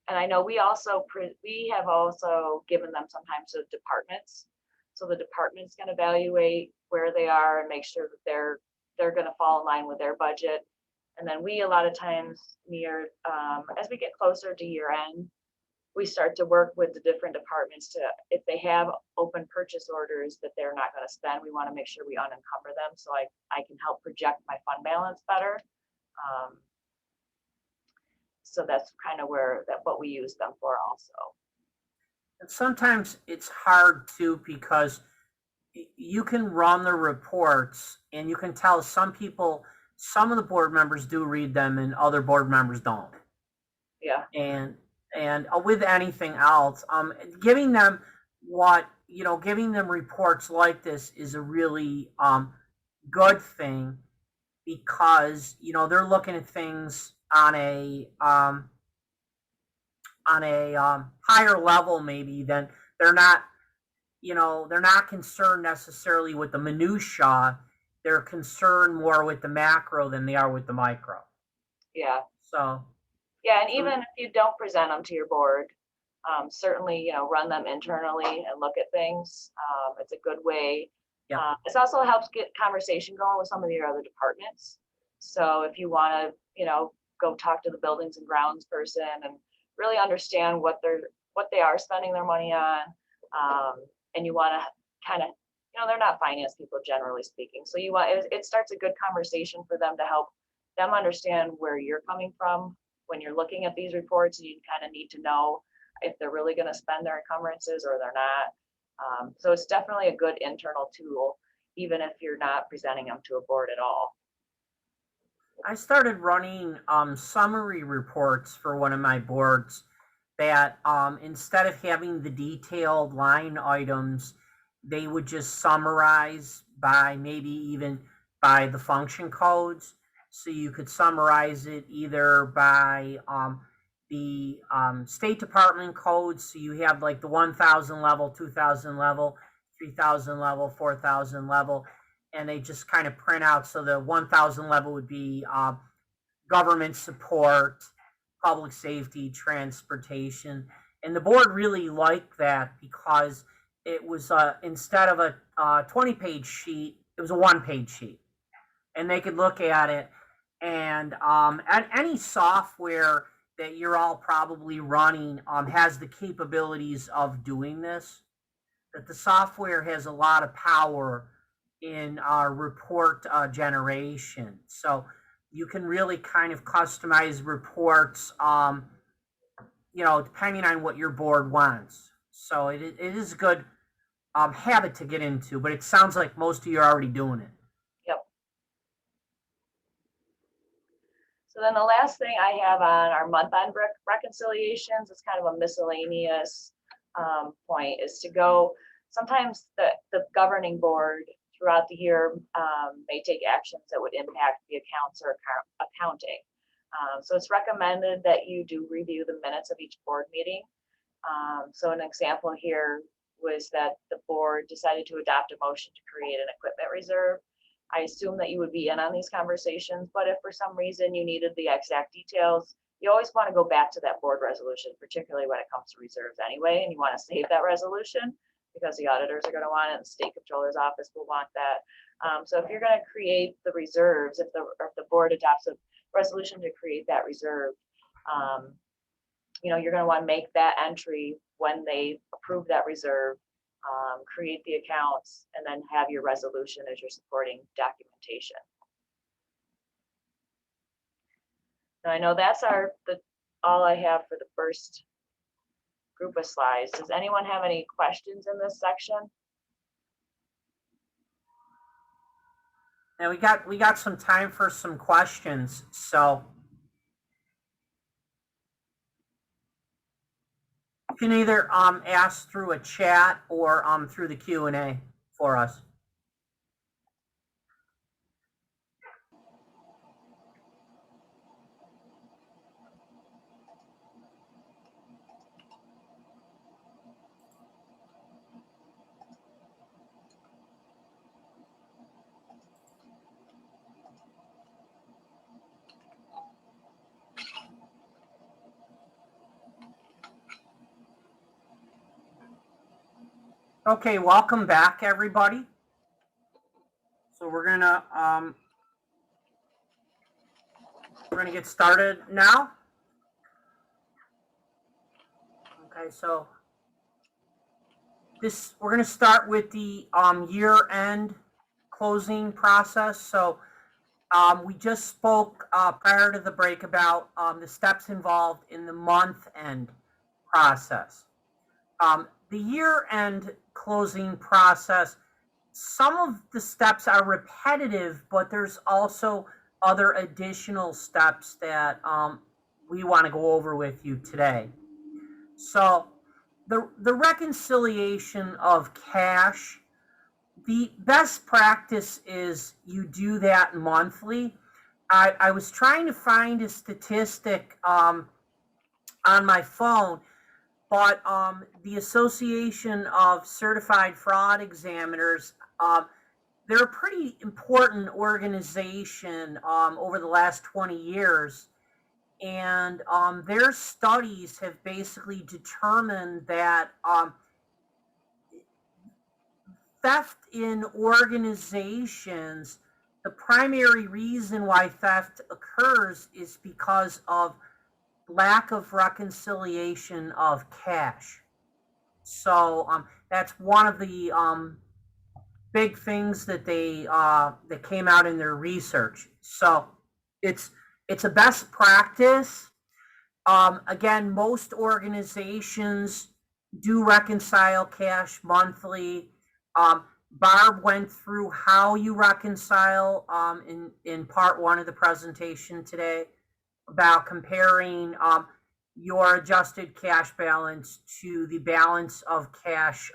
and I know we have also given them sometimes to departments. So the departments can evaluate where they are and make sure that they're going to fall in line with their budget. And then we, a lot of times as we get closer to year end, we start to work with the different departments if they have open purchase orders that they're not going to spend, we want to make sure we unencumber them so I can help project my fund balance better. So that's kind of what we use them for also. And sometimes it's hard too because you can run the reports and you can tell some of the board members do read them and other board members don't. Yeah. And with anything else, giving them reports like this is a really good thing because they're looking at things on a higher level maybe than they're not concerned necessarily with the minutia. They're concerned more with the macro than they are with the micro. Yeah. So. Yeah, and even if you don't present them to your board, certainly, run them internally and look at things. It's a good way. Yeah. This also helps get conversation going with some of your other departments. So if you want to, go talk to the buildings and grounds person and really understand what they are spending their money on, and you want to kind of they're not finance people generally speaking. So you want, it starts a good conversation for them to help them understand where you're coming from when you're looking at these reports. You kind of need to know if they're really going to spend their encumbrances or they're not. So it's definitely a good internal tool, even if you're not presenting them to a board at all. I started running summary reports for one of my boards that instead of having the detailed line items, they would just summarize by maybe even by the function codes. So you could summarize it either by the State Department codes. So you have like the 1,000 level, 2,000 level, 3,000 level, 4,000 level, and they just kind of print out. So the 1,000 level would be government support, public safety, transportation. And the board really liked that because it was instead of a 20-page sheet, it was a one-page sheet. And they could look at it. And at any software that you're all probably running has the capabilities of doing this. That the software has a lot of power in our report generation. So you can really kind of customize reports, depending on what your board wants. So it is a good habit to get into, but it sounds like most of you are already doing it. Yep. So then the last thing I have on our month-end reconciliations is kind of a miscellaneous point, is to go, sometimes the governing board throughout the year may take actions that would impact the accounts or accounting. So it's recommended that you do review the minutes of each board meeting. So an example here was that the board decided to adopt a motion to create an equipment reserve. I assume that you would be in on these conversations, but if for some reason you needed the exact details, you always want to go back to that board resolution, particularly when it comes to reserves anyway, and you want to save that resolution because the auditors are going to want it and the state controller's office will want that. So if you're going to create the reserves, if the board adopts a resolution to create that reserve, you're going to want to make that entry when they approve that reserve, create the accounts, and then have your resolution as your supporting documentation. Now I know that's all I have for the first group of slides. Does anyone have any questions in this section? Now we got some time for some questions. So you can either ask through a chat or through the Q&A for us. Okay, welcome back, everybody. So we're gonna get started now. Okay, so we're gonna start with the year-end closing process. So we just spoke prior to the break about the steps involved in the month-end process. The year-end closing process, some of the steps are repetitive, but there's also other additional steps that we want to go over with you today. So the reconciliation of cash, the best practice is you do that monthly. I was trying to find a statistic on my phone, but the Association of Certified Fraud Examiners, they're a pretty important organization over the last 20 years. And their studies have basically determined that theft in organizations, the primary reason why theft occurs is because of lack of reconciliation of cash. So that's one of the big things that that came out in their research. So it's a best practice. Again, most organizations do reconcile cash monthly. Barb went through how you reconcile in part one of the presentation today about comparing your adjusted cash balance to the balance of cash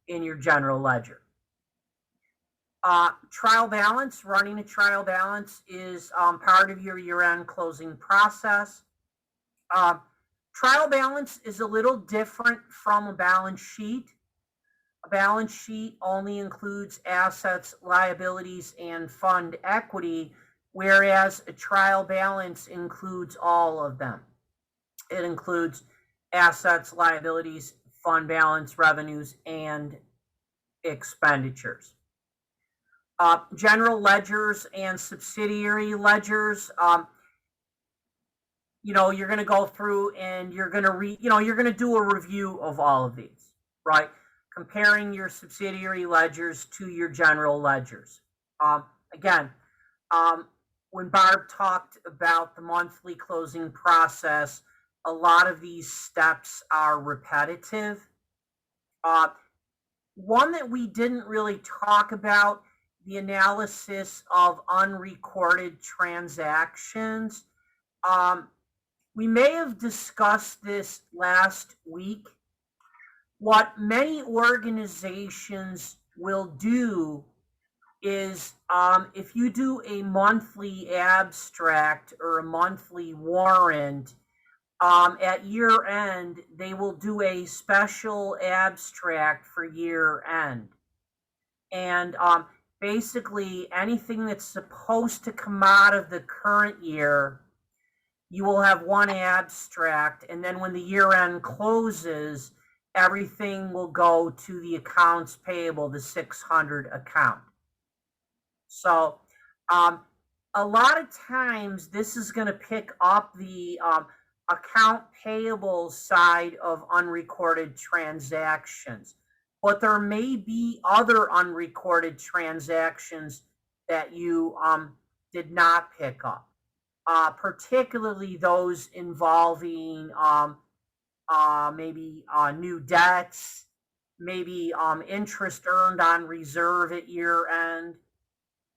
in your general ledger. Trial balance, running a trial balance is part of your year-end closing process. Trial balance is a little different from a balance sheet. A balance sheet only includes assets, liabilities, and fund equity, whereas a trial balance includes all of them. It includes assets, liabilities, fund balance, revenues, and expenditures. General ledgers and subsidiary ledgers, you're going to go through and you're going to you're going to do a review of all of these, right? Comparing your subsidiary ledgers to your general ledgers. Again, when Barb talked about the monthly closing process, a lot of these steps are repetitive. One that we didn't really talk about, the analysis of unrecorded transactions. We may have discussed this last week. What many organizations will do is if you do a monthly abstract or a monthly warrant, at year end, they will do a special abstract for year end. And basically anything that's supposed to come out of the current year, you will have one abstract, and then when the year end closes, everything will go to the accounts payable, the 600 account. So a lot of times this is going to pick up the account payable side of unrecorded transactions, but there may be other unrecorded transactions that you did not pick up. Particularly those involving maybe new debts, maybe interest earned on reserve at year end,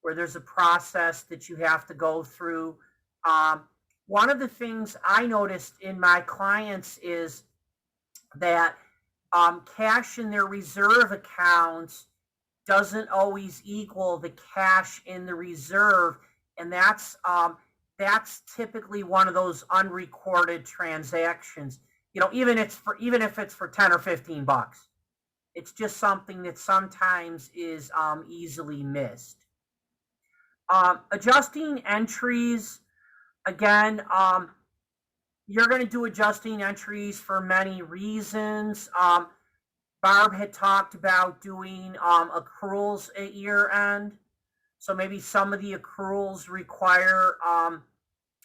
where there's a process that you have to go through. One of the things I noticed in my clients is that cash in their reserve accounts doesn't always equal the cash in the reserve, and that's typically one of those unrecorded transactions. Even if it's for 10 or 15 bucks, it's just something that sometimes is easily missed. Adjusting entries, again, you're going to do adjusting entries for many reasons. Barb had talked about doing accruals at year end. So maybe some of the accruals require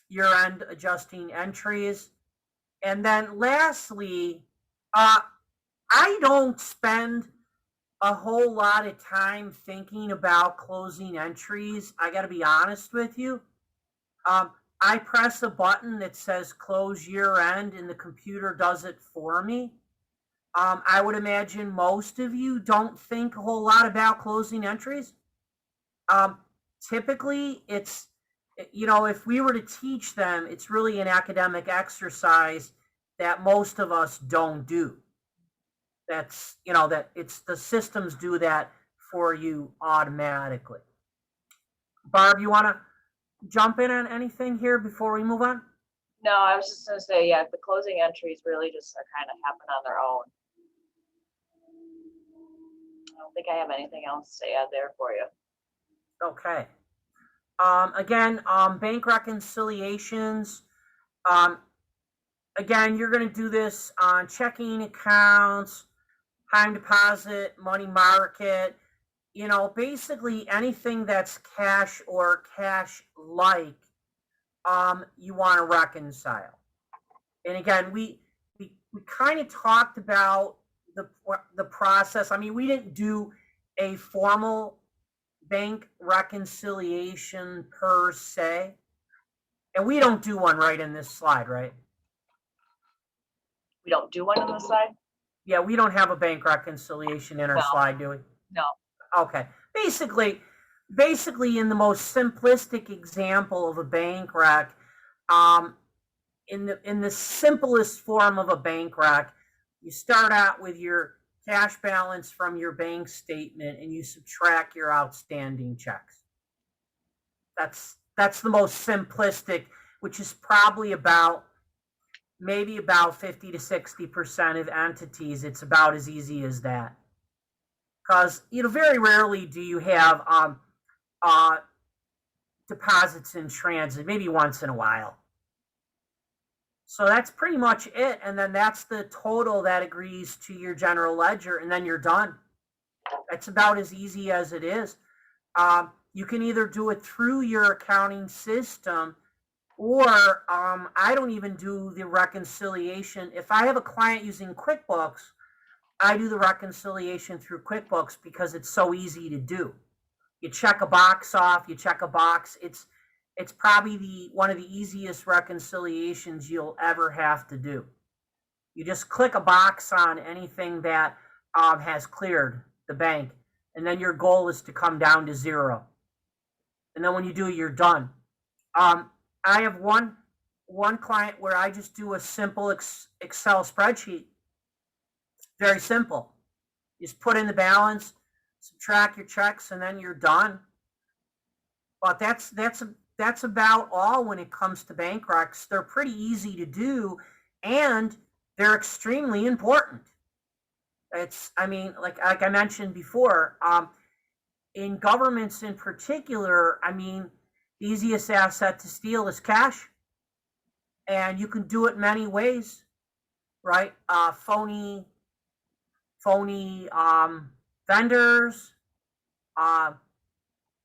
year-end adjusting entries. And then lastly, I don't spend a whole lot of time thinking about closing entries. I got to be honest with you. I press a button that says close year-end and the computer does it for me. I would imagine most of you don't think a whole lot about closing entries. Typically, it's, if we were to teach them, it's really an academic exercise that most of us don't do. That's, that it's the systems do that for you automatically. Barb, you want to jump in on anything here before we move on? No, I was just going to say, yeah, the closing entries really just are kind of happen on their own. I don't think I have anything else to add there for you. Okay. Again, bank reconciliations. Again, you're going to do this on checking accounts, time deposit, money market, basically anything that's cash or cash-like, you want to reconcile. And again, we kind of talked about the process. I mean, we didn't do a formal bank reconciliation per se. And we don't do one right in this slide, right? We don't do one on the side? Yeah, we don't have a bank reconciliation in our No. slide, do we? No. Okay. Basically, in the most simplistic example of a bank rec, in the simplest form of a bank rec, you start out with your cash balance from your bank statement and you subtract your outstanding checks. That's the most simplistic, which is probably maybe about 50 to 60% of entities. It's about as easy as that. Because very rarely do you have deposits in transit, maybe once in a while. So that's pretty much it. And then that's the total that agrees to your general ledger, and then you're done. That's about as easy as it is. You can either do it through your accounting system, or I don't even do the reconciliation. If I have a client using QuickBooks, I do the reconciliation through QuickBooks because it's so easy to do. You check a box off, you check a box. It's probably one of the easiest reconciliations you'll ever have to do. You just click a box on anything that has cleared the bank, and then your goal is to come down to 0. And then when you do, you're done. I have one client where I just do a simple Excel spreadsheet. Very simple. You just put in the balance, subtract your checks, and then you're done. But that's about all when it comes to bank recs. They're pretty easy to do, and they're extremely important. Like I mentioned before, in governments in particular, the easiest asset to steal is cash. And you can do it many ways, right? Phony vendors.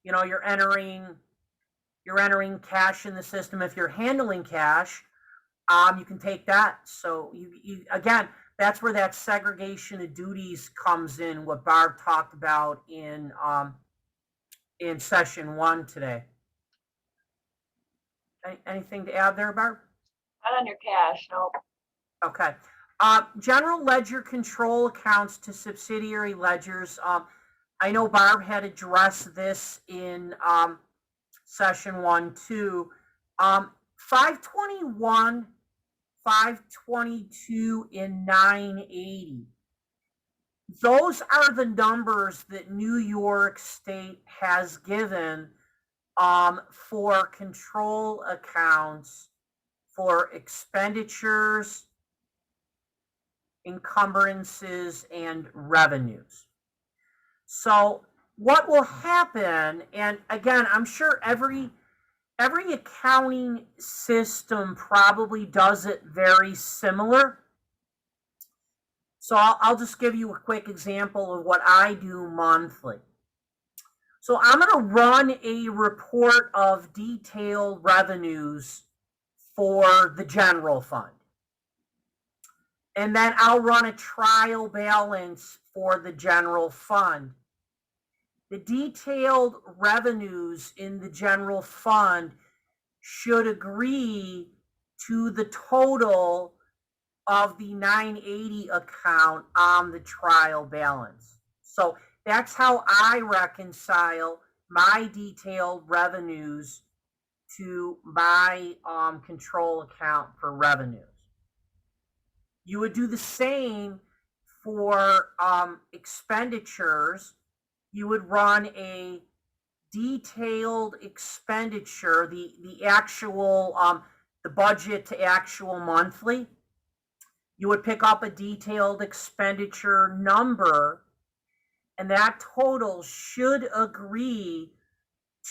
You're entering cash in the system. If you're handling cash, you can take that. So you again, that's where that segregation of duties comes in. What Barb talked about in session 1 today. Anything to add there, Barb? Not on your cash, no. Okay. General ledger control accounts to subsidiary ledgers. I know Barb had addressed this in session 1 too. 521, 522, and 980. Those are the numbers that New York State has given for control accounts for expenditures, encumbrances, and revenues. So what will happen, and again, I'm sure every accounting system probably does it very similar. So I'll just give you a quick example of what I do monthly. So I'm going to run a report of detailed revenues for the general fund. And then I'll run a trial balance for the general fund. The detailed revenues in the general fund should agree to the total of the 980 account on the trial balance. So that's how I reconcile my detailed revenues to my control account for revenues. You would do the same for expenditures. You would run a detailed expenditure, the actual, the budget to actual monthly. You would pick up a detailed expenditure number, and that total should agree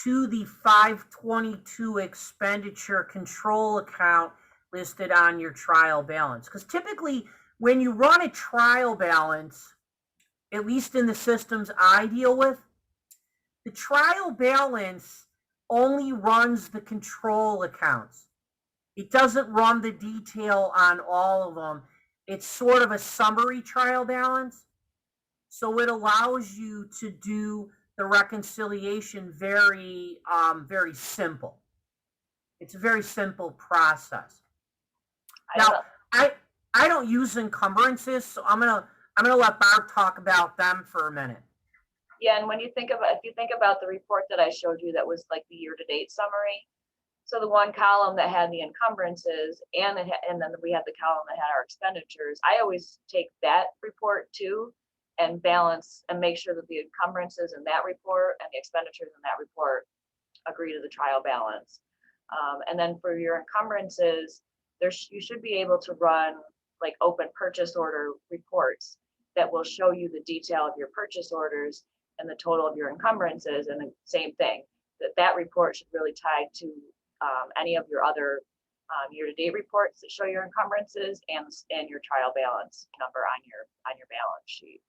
to the 522 expenditure control account listed on your trial balance. Because typically, when you run a trial balance, at least in the systems I deal with, the trial balance only runs the control accounts. It doesn't run the detail on all of them. It's sort of a summary trial balance. So it allows you to do the reconciliation very, very simple. It's a very simple process. Now, I don't use encumbrances, so I'm gonna let Barb talk about them for a minute. Yeah, and when you think about, if you think about the report that I showed you, that was like the year-to-date summary. So the one column that had the encumbrances, and then we had the column that had our expenditures. I always take that report too and balance and make sure that the encumbrances in that report and the expenditures in that report agree to the trial balance. And then for your encumbrances, you should be able to run like open purchase order reports that will show you the detail of your purchase orders and the total of your encumbrances. And the same thing, that report should really tie to any of your other year-to-date reports that show your encumbrances and your trial balance number on your balance sheet.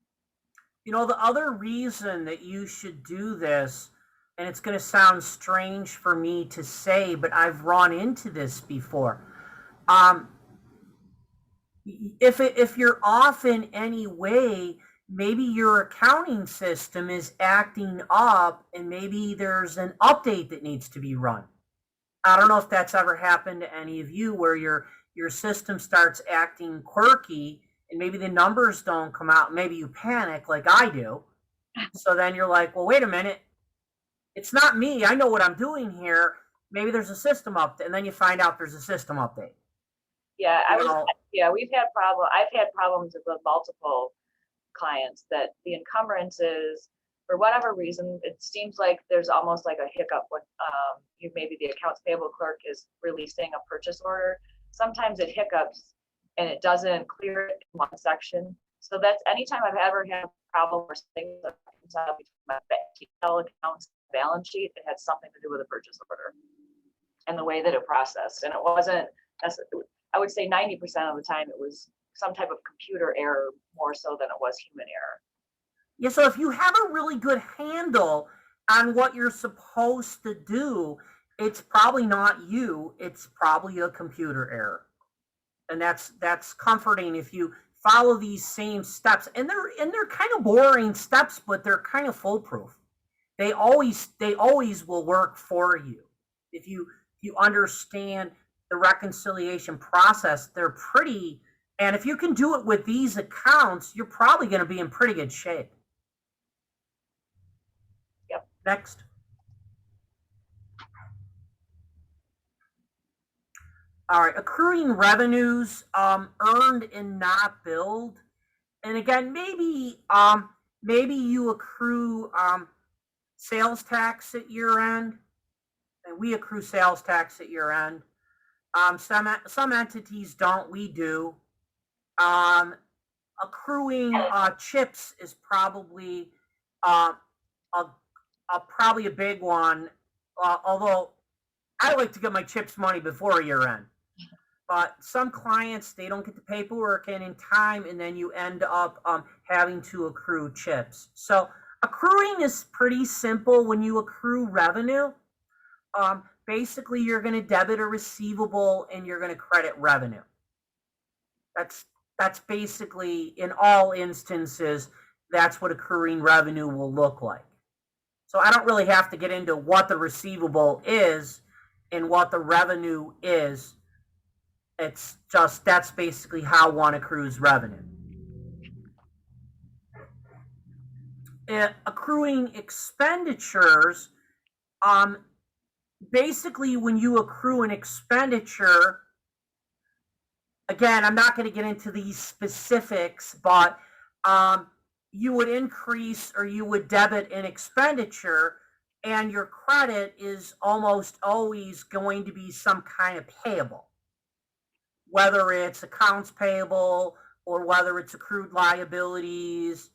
You know, the other reason that you should do this, and it's going to sound strange for me to say, but I've run into this before. If you're off in any way, maybe your accounting system is acting up and maybe there's an update that needs to be run. I don't know if that's ever happened to any of you where your system starts acting quirky and maybe the numbers don't come out. Maybe you panic like I do. So then you're like, well, wait a minute. It's not me. I know what I'm doing here. Maybe there's a system update. And then you find out there's a system update. Yeah, we've had I've had problems with multiple clients that the encumbrances, for whatever reason, it seems like there's almost like a hiccup when maybe the accounts payable clerk is releasing a purchase order. Sometimes it hiccups and it doesn't clear it in one section. So that's anytime I've ever had a problem or something between my P&L accounts balance sheet, it had something to do with a purchase order and the way that it processed. And it wasn't, I would say 90% of the time it was some type of computer error more so than it was human error. Yeah, so if you have a really good handle on what you're supposed to do, it's probably not you, it's probably a computer error. And that's comforting if you follow these same steps. And they're kind of boring steps, but they're kind of foolproof. They always will work for you. If you understand the reconciliation process, they're pretty, and if you can do it with these accounts, you're probably going to be in pretty good shape. Yep. Next. All right, accruing revenues, earned and not billed. And again, maybe you accrue sales tax at year end, and we accrue sales tax at year end. Some entities don't, we do. Accruing chips is probably probably a big one, although I like to get my chips money before year end. But some clients, they don't get the paperwork in time, and then you end up having to accrue chips. So accruing is pretty simple. When you accrue revenue, basically you're going to debit a receivable and you're going to credit revenue. That's basically, in all instances, that's what accruing revenue will look like. So I don't really have to get into what the receivable is and what the revenue is. It's just, that's basically how one accrues revenue. Accruing expenditures, basically when you accrue an expenditure, again, I'm not going to get into these specifics, but you would increase or you would debit an expenditure, and your credit is almost always going to be some kind of payable, whether it's accounts payable or whether it's accrued liabilities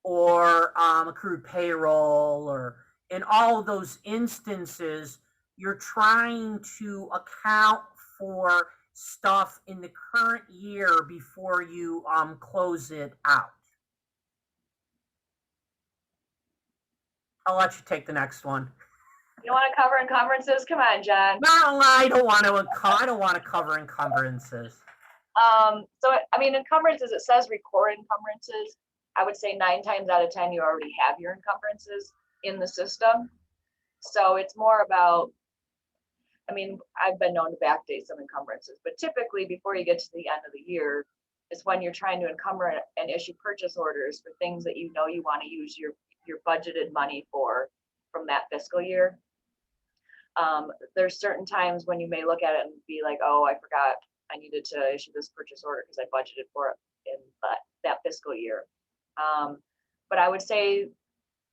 or accrued payroll, or in all of those instances, you're trying to account for stuff in the current year before you close it out. I'll let you take the next one. You want to cover encumbrances? Come on, John. No, I don't want to cover encumbrances. So I mean, encumbrances, it says record encumbrances. I would say 9 times out of 10, you already have your encumbrances in the system. So it's more about, I mean, I've been known to backdate some encumbrances, but typically before you get to the end of the year is when you're trying to encumber and issue purchase orders for things that you know you want to use your budgeted money for from that fiscal year. There's certain times when you may look at it and be like, oh, I forgot I needed to issue this purchase order because I budgeted for it in that fiscal year. But I would say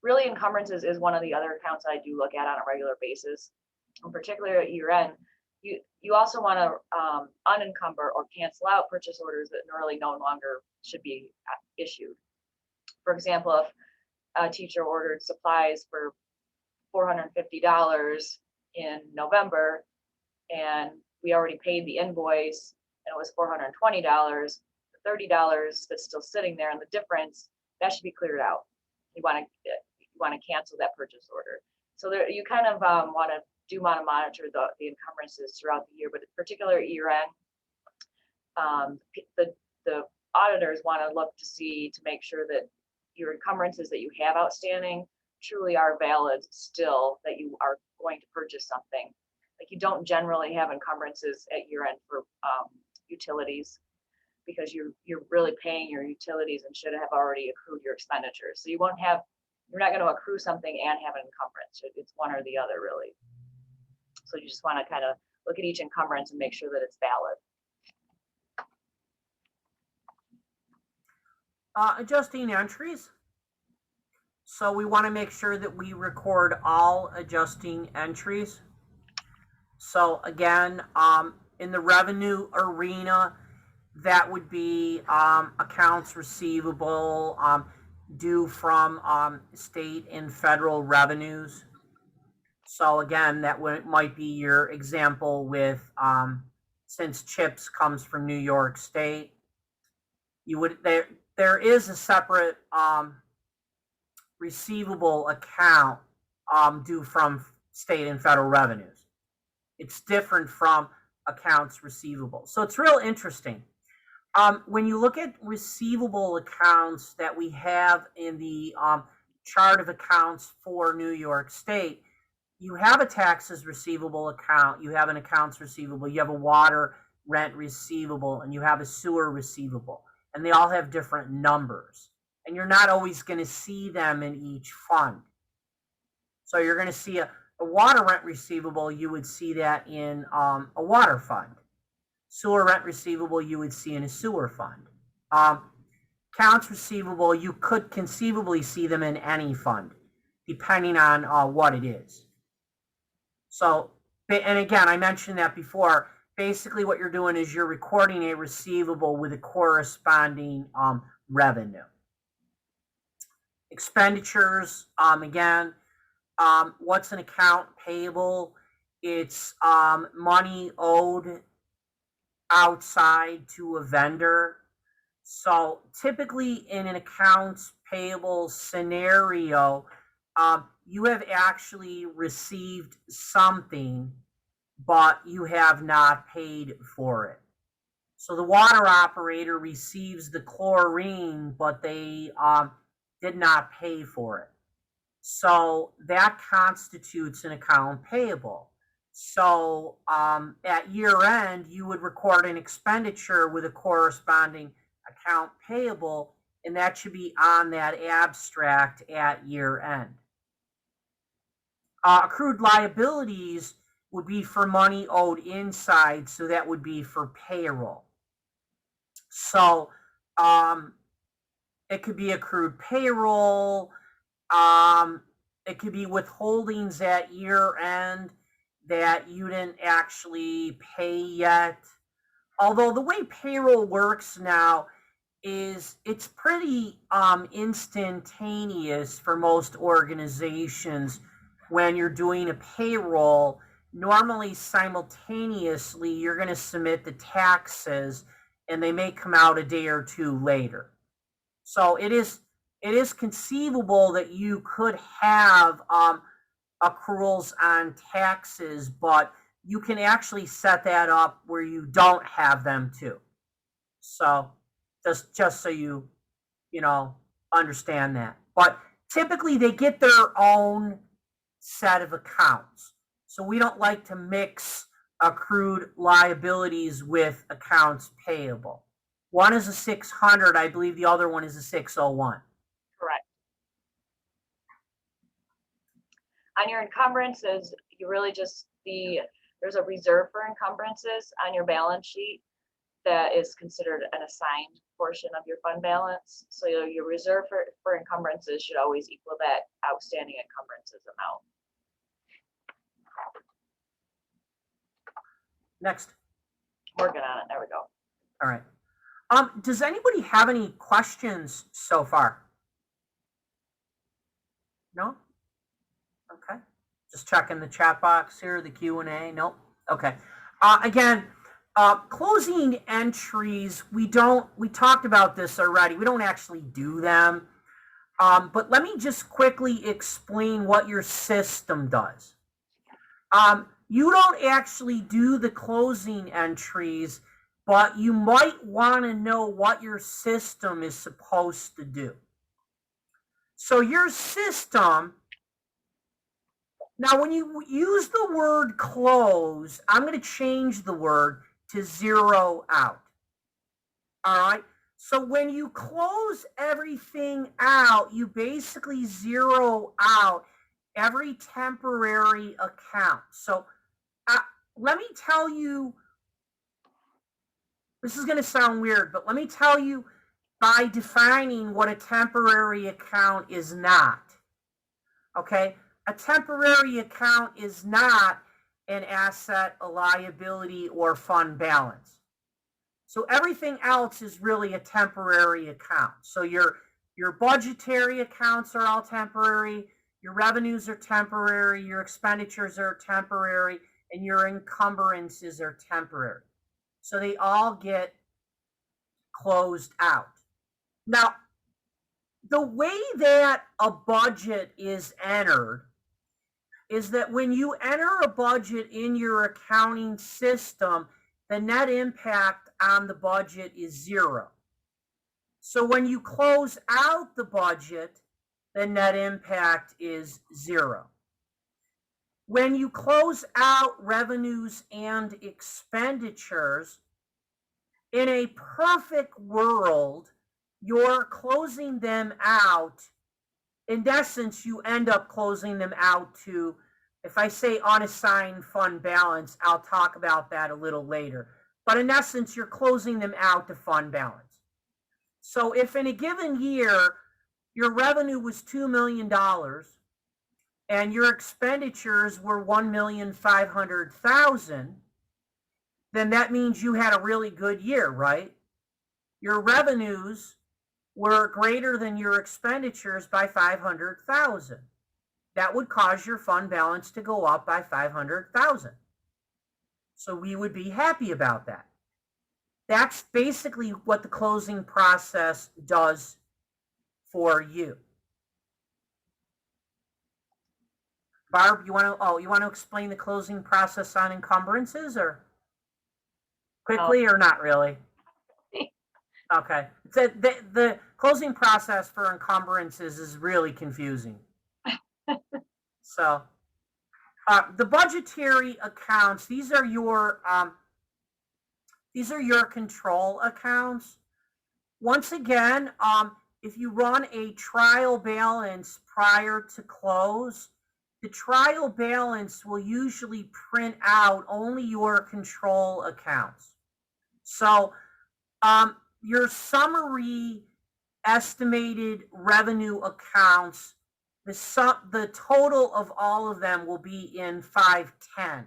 really encumbrances is one of the other accounts I do look at on a regular basis. In particular at year end, you also want to unencumber or cancel out purchase orders that really no longer should be issued. For example, if a teacher ordered supplies for $450 in November and we already paid the invoice and it was $420, the $30 that's still sitting there and the difference, that should be cleared out. You want to cancel that purchase order. So there, you kind of want to monitor the encumbrances throughout the year, but in particular at year end, the auditors want to look to make sure that your encumbrances that you have outstanding truly are valid still, that you are going to purchase something. Like you don't generally have encumbrances at year end for utilities because you're really paying your utilities and should have already accrued your expenditures. So you're not going to accrue something and have an encumbrance. It's one or the other really. So you just want to kind of look at each encumbrance and make sure that it's valid. Adjusting entries. So we want to make sure that we record all adjusting entries. So again, in the revenue arena, that would be accounts receivable due from state and federal revenues. So again, that might be your example with, since CHIPS comes from New York State, there is a separate receivable account due from state and federal revenues. It's different from accounts receivable. So it's real interesting. When you look at receivable accounts that we have in the chart of accounts for New York State, you have a taxes receivable account, you have an accounts receivable, you have a water rent receivable, and you have a sewer receivable. And they all have different numbers. And you're not always going to see them in each fund. So you're going to see a water rent receivable, you would see that in a water fund. Sewer rent receivable, you would see in a sewer fund. Accounts receivable, you could conceivably see them in any fund, depending on what it is. So, and again, I mentioned that before. Basically, what you're doing is you're recording a receivable with a corresponding revenue. Expenditures, again, what's an account payable? It's money owed outside to a vendor. So typically in an accounts payable scenario, you have actually received something, but you have not paid for it. So the water operator receives the chlorine, but they did not pay for it. So that constitutes an account payable. So at year end, you would record an expenditure with a corresponding account payable, and that should be on that abstract at year end. Accrued liabilities would be for money owed inside, so that would be for payroll. So it could be accrued payroll, it could be withholdings at year end that you didn't actually pay yet. Although the way payroll works now is it's pretty instantaneous for most organizations. When you're doing a payroll, normally simultaneously you're going to submit the taxes and they may come out a day or two later. So it is conceivable that you could have accruals on taxes, but you can actually set that up where you don't have them too. So just so you understand that. But typically they get their own set of accounts. So we don't like to mix accrued liabilities with accounts payable. One is a 600, I believe the other one is a 601. Correct. On your encumbrances, you really just, there's a reserve for encumbrances on your balance sheet that is considered an assigned portion of your fund balance. So your reserve for encumbrances should always equal that outstanding encumbrances amount. Next. Working on it. There we go. All right. Does anybody have any questions so far? No? Okay. Just checking the chat box here, the Q&A. Nope. Okay. Again, closing entries, we talked about this already. We don't actually do them. But let me just quickly explain what your system does. You don't actually do the closing entries, but you might want to know what your system is supposed to do. So your system, now when you use the word close, I'm going to change the word to zero out. All right. So when you close everything out, you basically zero out every temporary account. So let me tell you, this is going to sound weird, but let me tell you by defining what a temporary account is not. Okay? A temporary account is not an asset, a liability, or fund balance. So everything else is really a temporary account. So your budgetary accounts are all temporary, your revenues are temporary, your expenditures are temporary, and your encumbrances are temporary. So they all get closed out. Now, the way that a budget is entered is that when you enter a budget in your accounting system, the net impact on the budget is zero. So when you close out the budget, the net impact is zero. When you close out revenues and expenditures, in a perfect world, you're closing them out. In essence, you end up closing them out to, if I say unassigned fund balance, I'll talk about that a little later. But in essence, you're closing them out to fund balance. So if in a given year, your revenue was $2 million and your expenditures were $1,500,000, then that means you had a really good year, right? Your revenues were greater than your expenditures by $500,000. That would cause your fund balance to go up by $500,000. So we would be happy about that. That's basically what the closing process does for you. Barb, you want to explain the closing process on encumbrances, or quickly, or not really? Okay. The closing process for encumbrances is really confusing. So the budgetary accounts, these are your control accounts. Once again, if you run a trial balance prior to close, the trial balance will usually print out only your control accounts. So your summary estimated revenue accounts, the total of all of them will be in 510.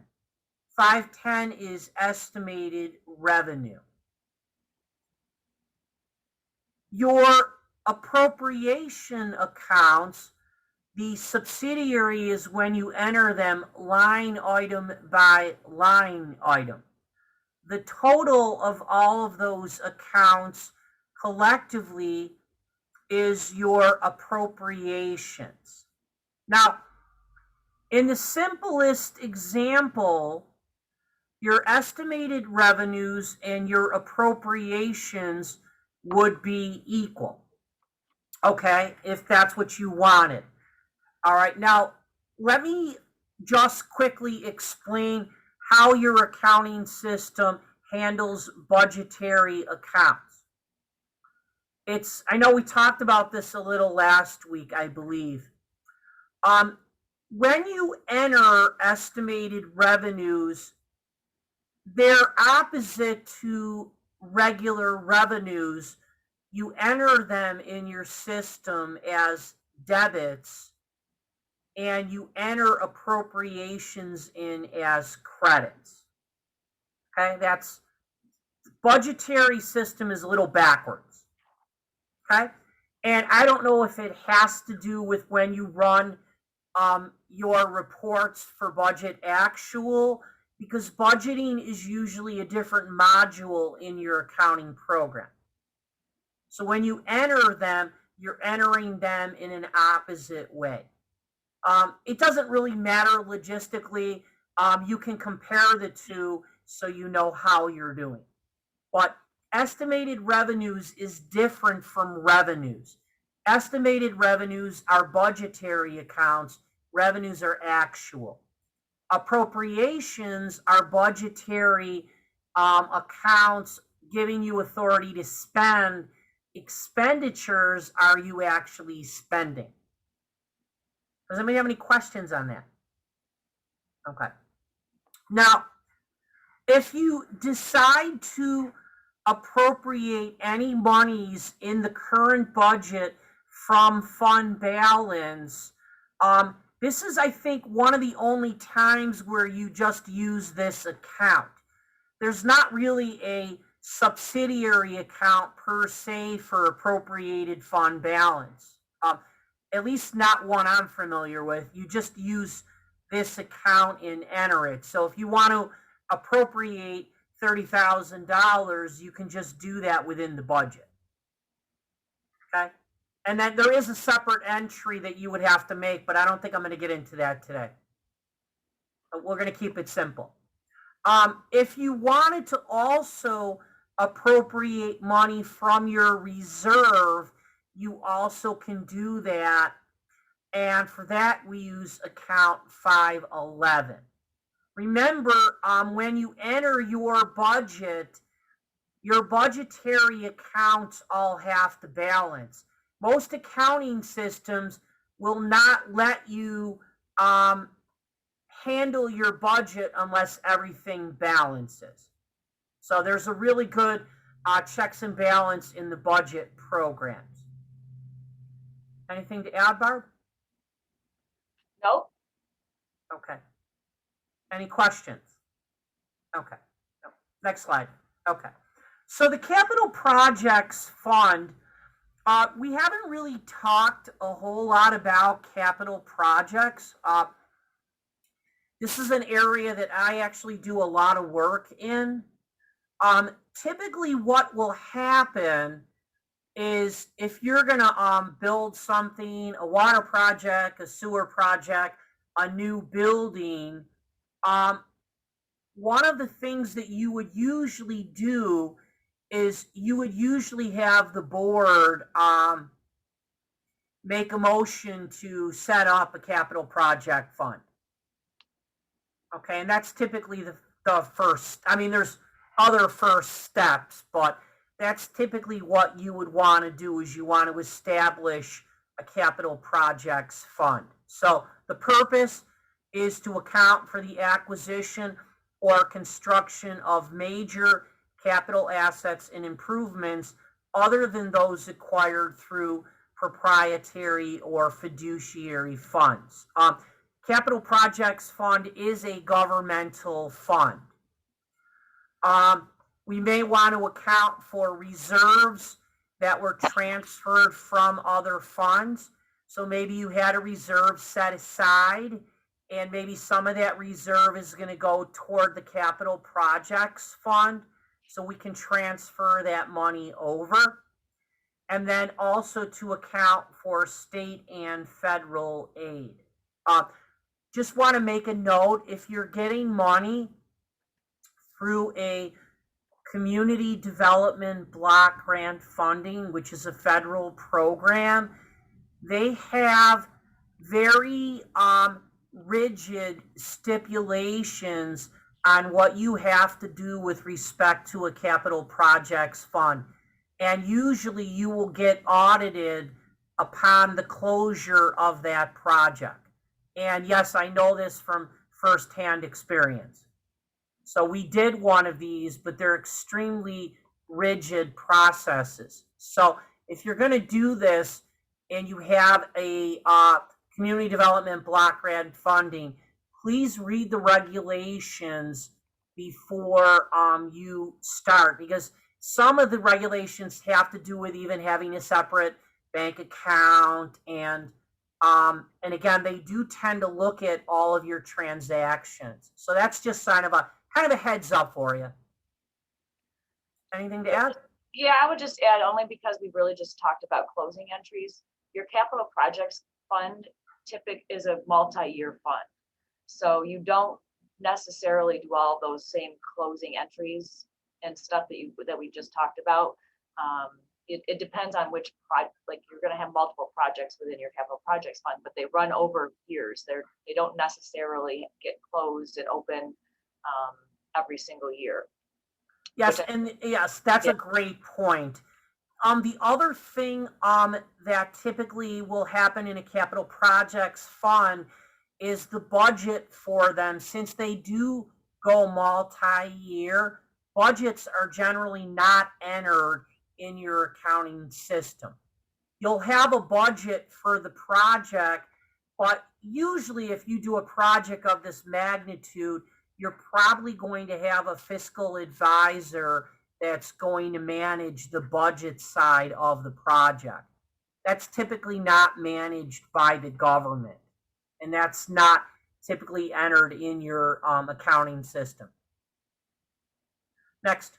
510 is estimated revenue. Your appropriation accounts, the subsidiary is when you enter them line item by line item. The total of all of those accounts collectively is your appropriations. Now, in the simplest example, your estimated revenues and your appropriations would be equal. Okay, if that's what you wanted. All right, now let me just quickly explain how your accounting system handles budgetary accounts. I know we talked about this a little last week, I believe. When you enter estimated revenues, they're opposite to regular revenues. You enter them in your system as debits, and you enter appropriations in as credits. Okay, that's budgetary system is a little backwards. Okay, and I don't know if it has to do with when you run your reports for budget actual, because budgeting is usually a different module in your accounting program. So when you enter them, you're entering them in an opposite way. It doesn't really matter logistically. You can compare the two so you know how you're doing. But estimated revenues is different from revenues. Estimated revenues are budgetary accounts. Revenues are actual. Appropriations are budgetary accounts giving you authority to spend. Expenditures are you actually spending. Does anybody have any questions on that? Okay. Now, if you decide to appropriate any monies in the current budget from fund balance, this is, I think, one of the only times where you just use this account. There's not really a subsidiary account per se for appropriated fund balance. At least not one I'm familiar with. You just use this account and enter it. So if you want to appropriate $30,000, you can just do that within the budget. Okay? And then there is a separate entry that you would have to make, but I don't think I'm going to get into that today. But we're going to keep it simple. If you wanted to also appropriate money from your reserve, you also can do that. And for that, we use account 511. Remember, when you enter your budget, your budgetary accounts all have to balance. Most accounting systems will not let you handle your budget unless everything balances. So there's a really good checks and balance in the budget programs. Anything to add, Barb? Nope. Okay. Any questions? Okay. No. Next slide. Okay. So the Capital Projects Fund, we haven't really talked a whole lot about capital projects. This is an area that I actually do a lot of work in. Typically what will happen is if you're going to build something, a water project, a sewer project, a new building, one of the things that you would usually do is you would usually have the board make a motion to set up a capital project fund. Okay, and that's typically the first. I mean, there's other first steps, but that's typically what you would want to do is you want to establish a capital projects fund. So the purpose is to account for the acquisition or construction of major capital assets and improvements other than those acquired through proprietary or fiduciary funds. Capital Projects Fund is a governmental fund. We may want to account for reserves that were transferred from other funds. So maybe you had a reserve set aside, and maybe some of that reserve is going to go toward the Capital Projects Fund, so we can transfer that money over. And then also to account for state and federal aid. Just want to make a note, if you're getting money through a Community Development Block Grant Funding, which is a federal program. They have very rigid stipulations on what you have to do with respect to a capital projects fund. And usually you will get audited upon the closure of that project. And yes, I know this from firsthand experience. So we did one of these, but they're extremely rigid processes. So if you're going to do this and you have a community development block grant funding, please read the regulations before you start, because some of the regulations have to do with even having a separate bank account, and again, they do tend to look at all of your transactions. So that's just kind of a heads up for you. Anything to add? Yeah, I would just add, only because we really just talked about closing entries. Your capital projects fund is a multi-year fund. So you don't necessarily do all those same closing entries and stuff that we just talked about. It depends on which project. Like, you're going to have multiple projects within your capital projects fund, but they run over years. They don't necessarily get closed and open every single year. Yes, and yes, that's a great point. The other thing that typically will happen in a capital projects fund is the budget for them. Since they do go multi-year, budgets are generally not entered in your accounting system. You'll have a budget for the project, but usually if you do a project of this magnitude, you're probably going to have a fiscal advisor that's going to manage the budget side of the project. That's typically not managed by the government, and that's not typically entered in your accounting system. Next.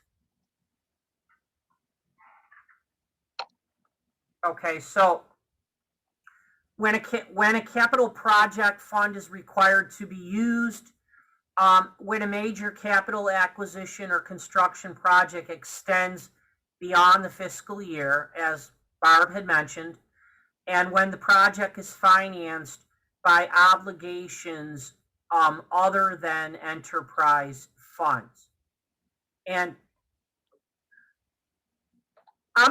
Okay, so when a capital project fund is required to be used, when a major capital acquisition or construction project extends beyond the fiscal year, as Barb had mentioned, and when the project is financed by obligations other than enterprise funds. And I'm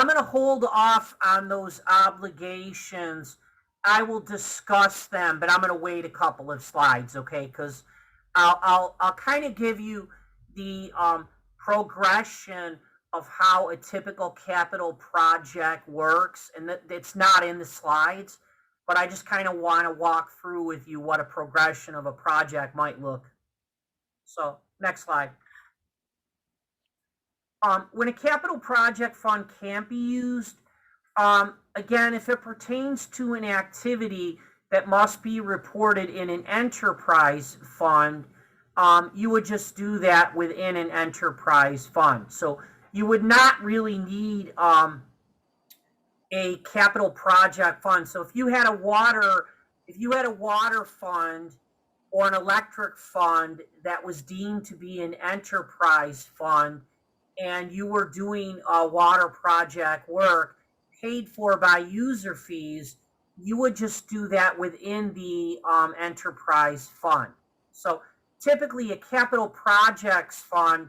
going to hold off on those obligations. I will discuss them, but I'm going to wait a couple of slides, okay? Because I'll kind of give you the progression of how a typical capital project works, and it's not in the slides, but I just kind of want to walk through with you what a progression of a project might look. So next slide. When a capital project fund can't be used, again, if it pertains to an activity that must be reported in an enterprise fund, you would just do that within an enterprise fund. So you would not really need a capital project fund. So if you had a water fund or an electric fund that was deemed to be an enterprise fund, and you were doing water project work paid for by user fees, you would just do that within the enterprise fund. So typically a capital projects fund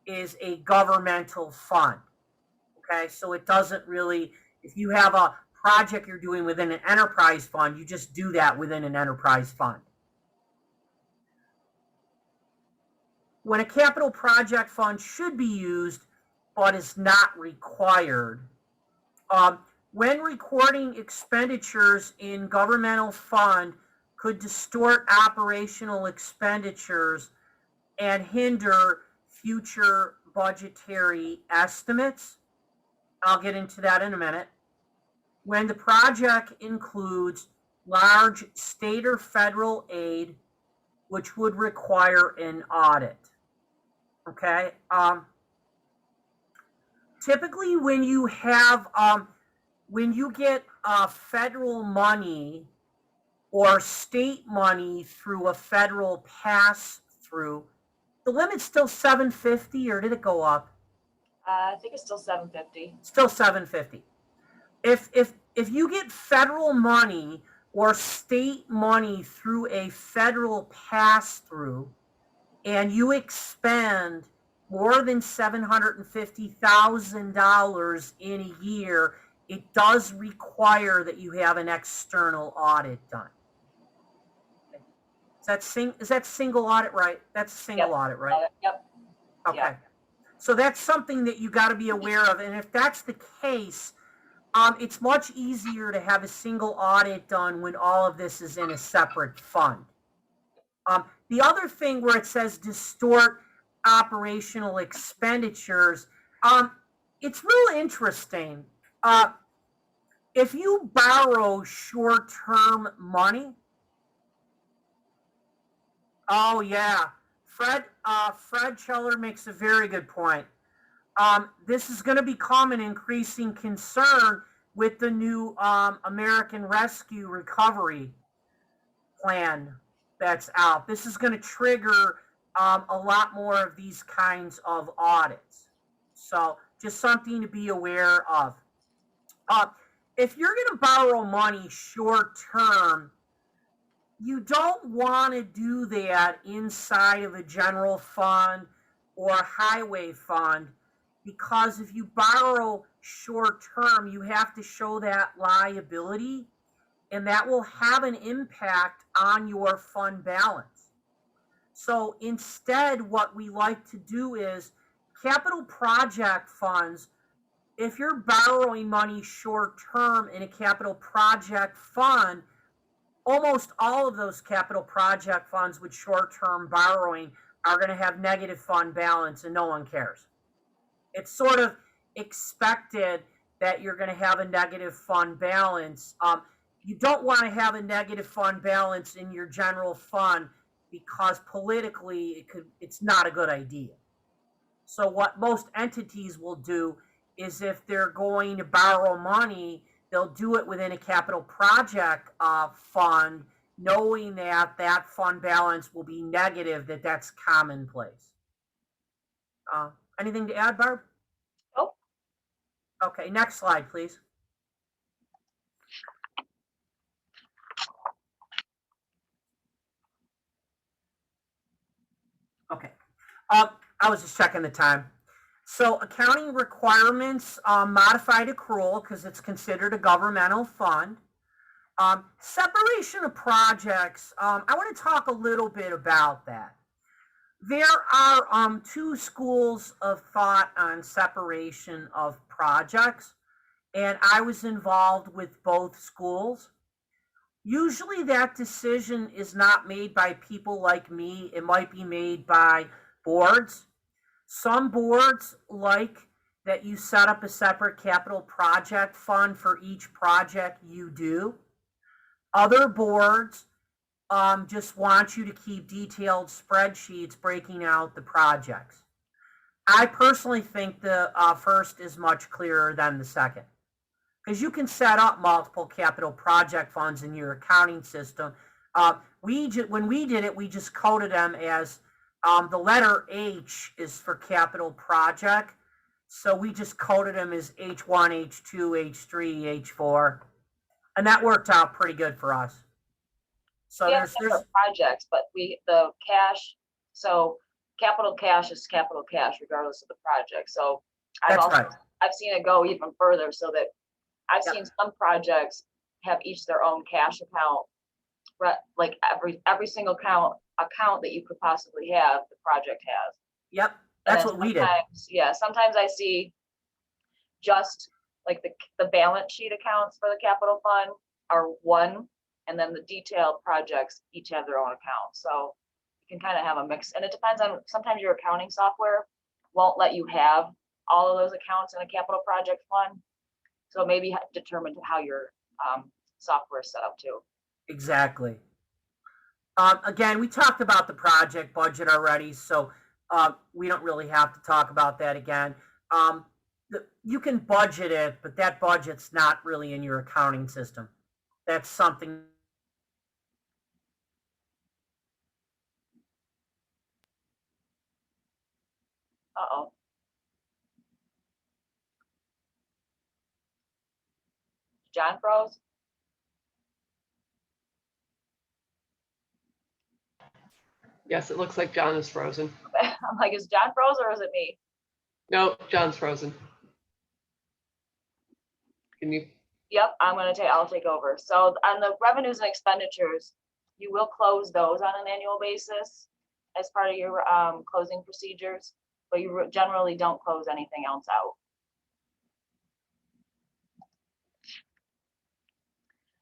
is a governmental fund. Okay, so it doesn't really, if you have a project you're doing within an enterprise fund, you just do that within an enterprise fund. When a capital project fund should be used, but is not required, when recording expenditures in governmental fund could distort operational expenditures and hinder future budgetary estimates. I'll get into that in a minute. When the project includes large state or federal aid, which would require an audit. Okay. Typically, when you get federal money or state money through a federal pass-through, the limit's still 750, or did it go up? I think it's still 750. Still 750. If you get federal money or state money through a federal pass-through and you expend more than $750,000 in a year, it does require that you have an external audit done. Is that single audit, right? That's a single audit, right? Yep. Okay. Yep. So that's something that you got to be aware of. And if that's the case, it's much easier to have a single audit done when all of this is in a separate fund. The other thing where it says distort operational expenditures, it's real interesting. If you borrow short-term money, oh yeah, Fred Scheller makes a very good point. This is going to become an increasing concern with the new American Rescue Recovery Plan that's out. This is going to trigger a lot more of these kinds of audits. So just something to be aware of. If you're going to borrow money short term, you don't want to do that inside of a general fund or a highway fund, because if you borrow short term, you have to show that liability, and that will have an impact on your fund balance. So instead, what we like to do is capital project funds. If you're borrowing money short term in a capital project fund, almost all of those capital project funds with short-term borrowing are going to have negative fund balance, and no one cares. It's sort of expected that you're going to have a negative fund balance. You don't want to have a negative fund balance in your general fund, because politically it's not a good idea. So what most entities will do is, if they're going to borrow money, they'll do it within a capital project fund, knowing that that fund balance will be negative, that's commonplace. Anything to add, Barb? Oh. Okay, next slide, please. Okay. I was just checking the time. So accounting requirements, modified accrual, because it's considered a governmental fund. Separation of projects, I want to talk a little bit about that. There are two schools of thought on separation of projects, and I was involved with both schools. Usually that decision is not made by people like me. It might be made by boards. Some boards like that you set up a separate capital project fund for each project you do. Other boards just want you to keep detailed spreadsheets breaking out the projects. I personally think the first is much clearer than the second, because you can set up multiple capital project funds in your accounting system. When we did it, we just coded them as the letter H is for capital project. So we just coded them as H1, H2, H3, H4. And that worked out pretty good for us. So Yeah, there's projects, but the cash, so capital cash is capital cash regardless of the project. So I've seen it go even further, so that I've seen some projects have each their own cash account, like every single account that you could possibly have, the project has. Yep, that's what we did. Yeah, sometimes I see just like the balance sheet accounts for the capital fund are one, and then the detailed projects each have their own account. So you can kind of have a mix, and it depends on, sometimes your accounting software won't let you have all of those accounts in a capital project fund. So maybe determine how your software is set up too. Exactly. Again, we talked about the project budget already, so we don't really have to talk about that again. You can budget it, but that budget's not really in your accounting system. That's something Uh-oh. John froze? Yes, it looks like John is frozen. I'm like, is John froze or is it me? No, John's frozen. Can you? Yep, I'll take over. So on the revenues and expenditures, you will close those on an annual basis as part of your closing procedures, but you generally don't close anything else out.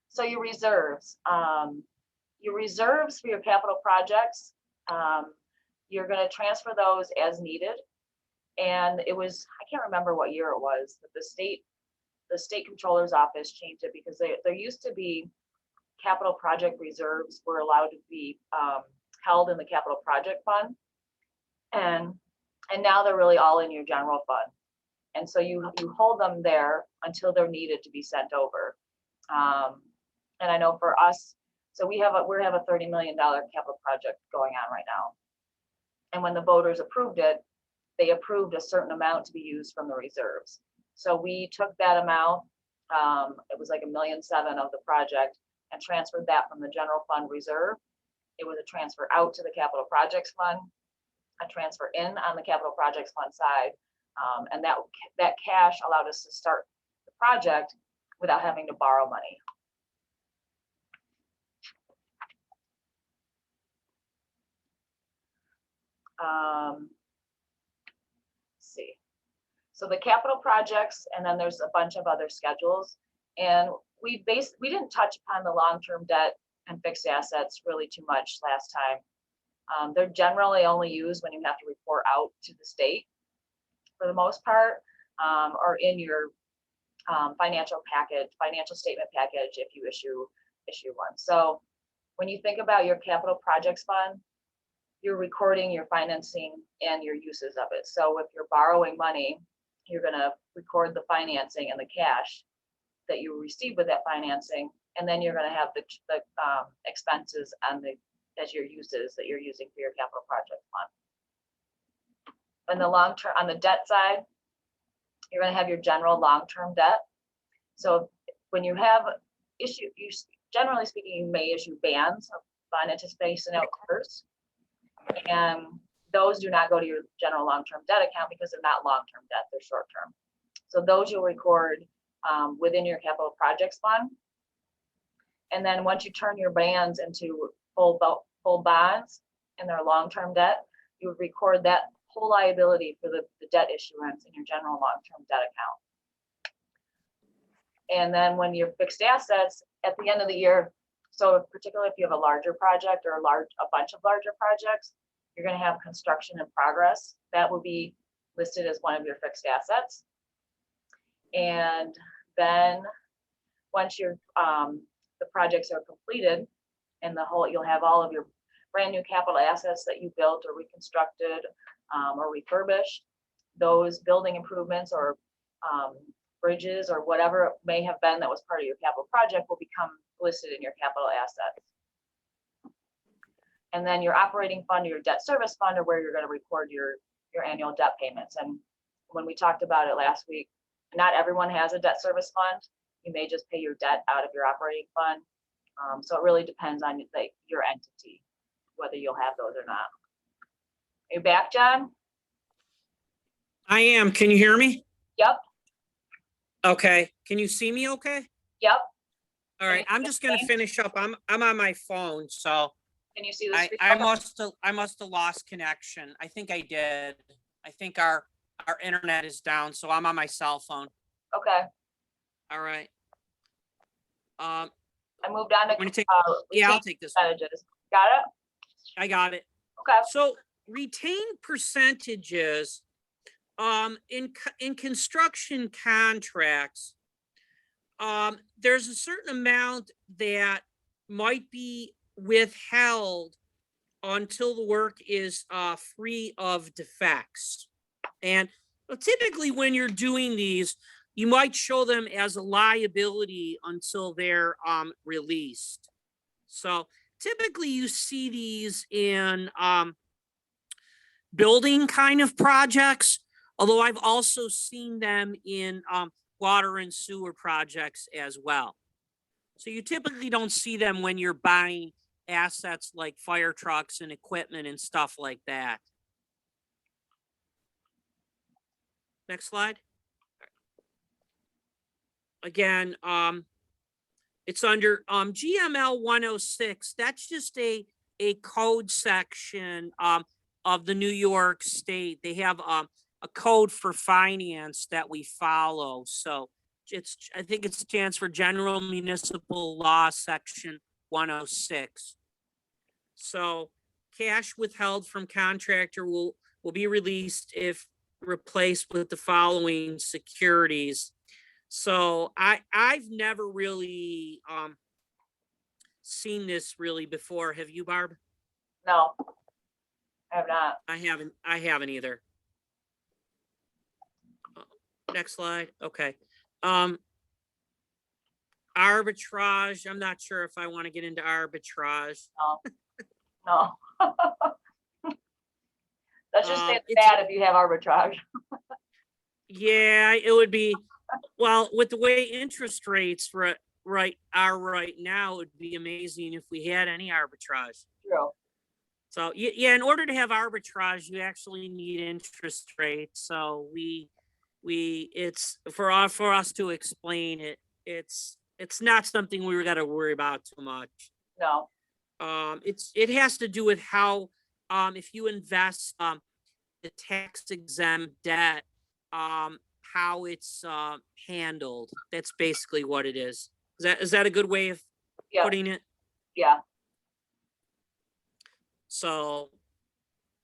So your reserves for your capital projects, you're going to transfer those as needed. And it was, I can't remember what year it was, but the state controller's office changed it because there used to be capital project reserves were allowed to be held in the capital project fund. And now they're really all in your general fund. And so you hold them there until they're needed to be sent over. And I know for us, so we have a $30 million capital project going on right now. And when the voters approved it, they approved a certain amount to be used from the reserves. So we took that amount, it was like $1.7 million of the project, and transferred that from the general fund reserve. It was a transfer out to the capital projects fund, a transfer in on the capital projects fund side. And that cash allowed us to start the project without having to borrow money. Let's see. So the capital projects, and then there's a bunch of other schedules. And we didn't touch upon the long-term debt and fixed assets really too much last time. They're generally only used when you have to report out to the state for the most part, or in your financial statement package if you issue one. So when you think about your capital projects fund, you're recording your financing and your uses of it. So if you're borrowing money, you're going to record the financing and the cash that you receive with that financing, and then you're going to have the expenses and as your uses that you're using for your capital project fund. And the long term, on the debt side, you're going to have your general long-term debt. So when you have generally speaking, you may issue bans of unanticipated outbursts, and those do not go to your general long-term debt account because they're not long-term debt, they're short-term. So those you'll record within your capital projects fund. And then once you turn your bans into full bonds and their long-term debt, you would record that whole liability for the debt issuance in your general long-term debt account. And then when your fixed assets at the end of the year, so particularly if you have a larger project or a bunch of larger projects, you're going to have construction in progress. That will be listed as one of your fixed assets. And then once the projects are completed and you'll have all of your brand new capital assets that you built or reconstructed or refurbished. Those building improvements or bridges or whatever it may have been that was part of your capital project will become listed in your capital assets. And then your operating fund or your debt service fund are where you're going to record your annual debt payments. And when we talked about it last week, not everyone has a debt service fund. You may just pay your debt out of your operating fund. So it really depends on your entity, whether you'll have those or not. Are you back, John? I am. Can you hear me? Yep. Okay. Can you see me okay? Yep. All right. I'm just going to finish up. I'm on my phone, so can you see this? I must have lost connection. I think I did. I think our internet is down, so I'm on my cell phone. Okay. All right. I moved on to I'll take this one. percentages. Got it? I got it. Okay. So retained percentages in construction contracts, there's a certain amount that might be withheld until the work is free of defects. And typically when you're doing these, you might show them as a liability until they're released. So typically you see these in building kind of projects, although I've also seen them in water and sewer projects as well. So you typically don't see them when you're buying assets like fire trucks and equipment and stuff like that. Next slide. Again, it's under GML 106. That's just a code section of the New York State. They have a code for finance that we follow. So I think it stands for General Municipal Law Section 106. So cash withheld from contractor will be released if replaced with the following securities. So I've never really seen this really before. Have you, Barb? No, I have not. I haven't either. Next slide. Okay. Arbitrage. I'm not sure if I want to get into arbitrage. No. Let's just say it's bad if you have arbitrage. Yeah, it would be, well, with the way interest rates are right now, it would be amazing if we had any arbitrage. True. So yeah, in order to have arbitrage, you actually need interest rates. So it's for us to explain it. It's not something we got to worry about too much. No. It has to do with how if you invest the tax exempt debt, how it's handled. That's basically what it is. Is that a good way of putting it? Yeah. So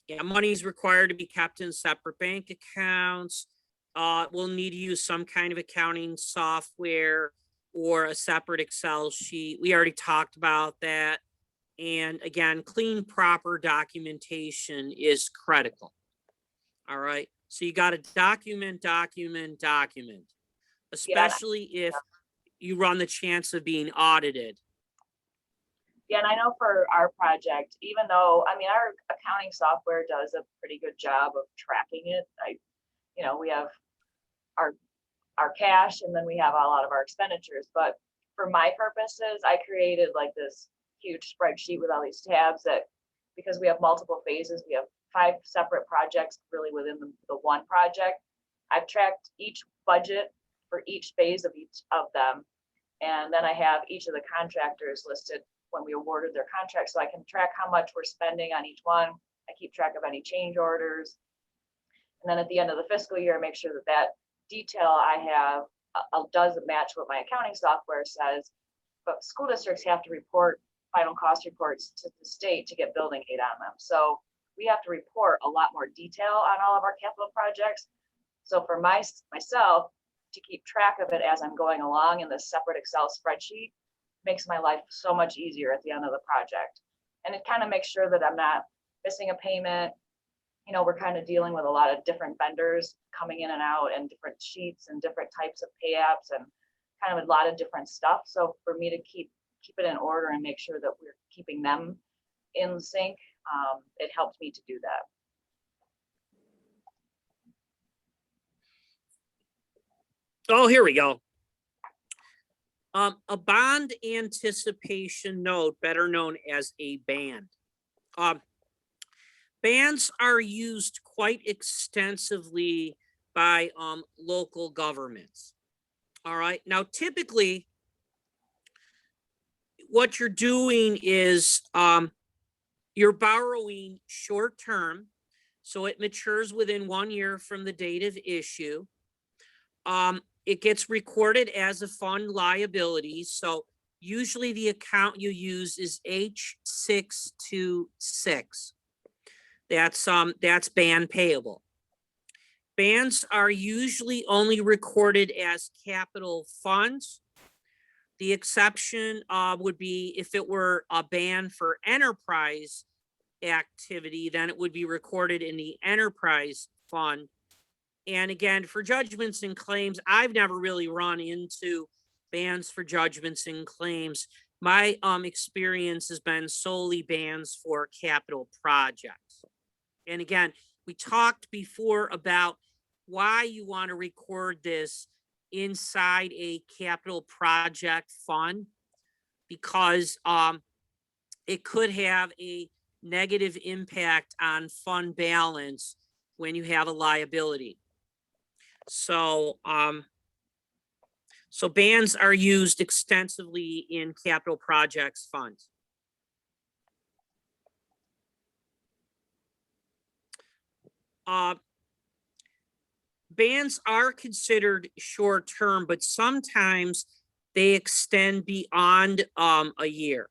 yeah, money is required to be kept in separate bank accounts. We'll need to use some kind of accounting software or a separate Excel sheet. We already talked about that. And again, clean, proper documentation is critical. All right. So you got to document, especially if you run the chance of being audited. Yeah, and I know for our project, even though, I mean, our accounting software does a pretty good job of tracking it. We have our cash, and then we have a lot of our expenditures. But for my purposes, I created like this huge spreadsheet with all these tabs that, because we have multiple phases, we have 5 separate projects really within the one project. I've tracked each budget for each phase of each of them. And then I have each of the contractors listed when we awarded their contract, so I can track how much we're spending on each one. I keep track of any change orders. And then at the end of the fiscal year, make sure that detail I have does match what my accounting software says. But school districts have to report final cost reports to the state to get building aid on them. So we have to report a lot more detail on all of our capital projects. So for myself, to keep track of it as I'm going along in this separate Excel spreadsheet makes my life so much easier at the end of the project. And it kind of makes sure that I'm not missing a payment. We're kind of dealing with a lot of different vendors coming in and out, and different sheets and different types of pay apps and kind of a lot of different stuff. So for me to keep it in order and make sure that we're keeping them in sync, it helped me to do that. Oh, here we go. A bond anticipation note, better known as a band. Bands are used quite extensively by local governments. All right. Now, typically, what you're doing is you're borrowing short term, so it matures within 1 year from the date of issue. It gets recorded as a fund liability. So usually the account you use is H626. That's band payable. Bands are usually only recorded as capital funds. The exception would be if it were a band for enterprise activity, then it would be recorded in the enterprise fund. And again, for judgments and claims, I've never really run into bands for judgments and claims. My experience has been solely bands for capital projects. And again, We talked before about why you want to record this inside a capital project fund, because it could have a negative impact on fund balance when you have a liability. So, so bans are used extensively in capital projects funds. Bans are considered short-term, but sometimes they extend beyond a year.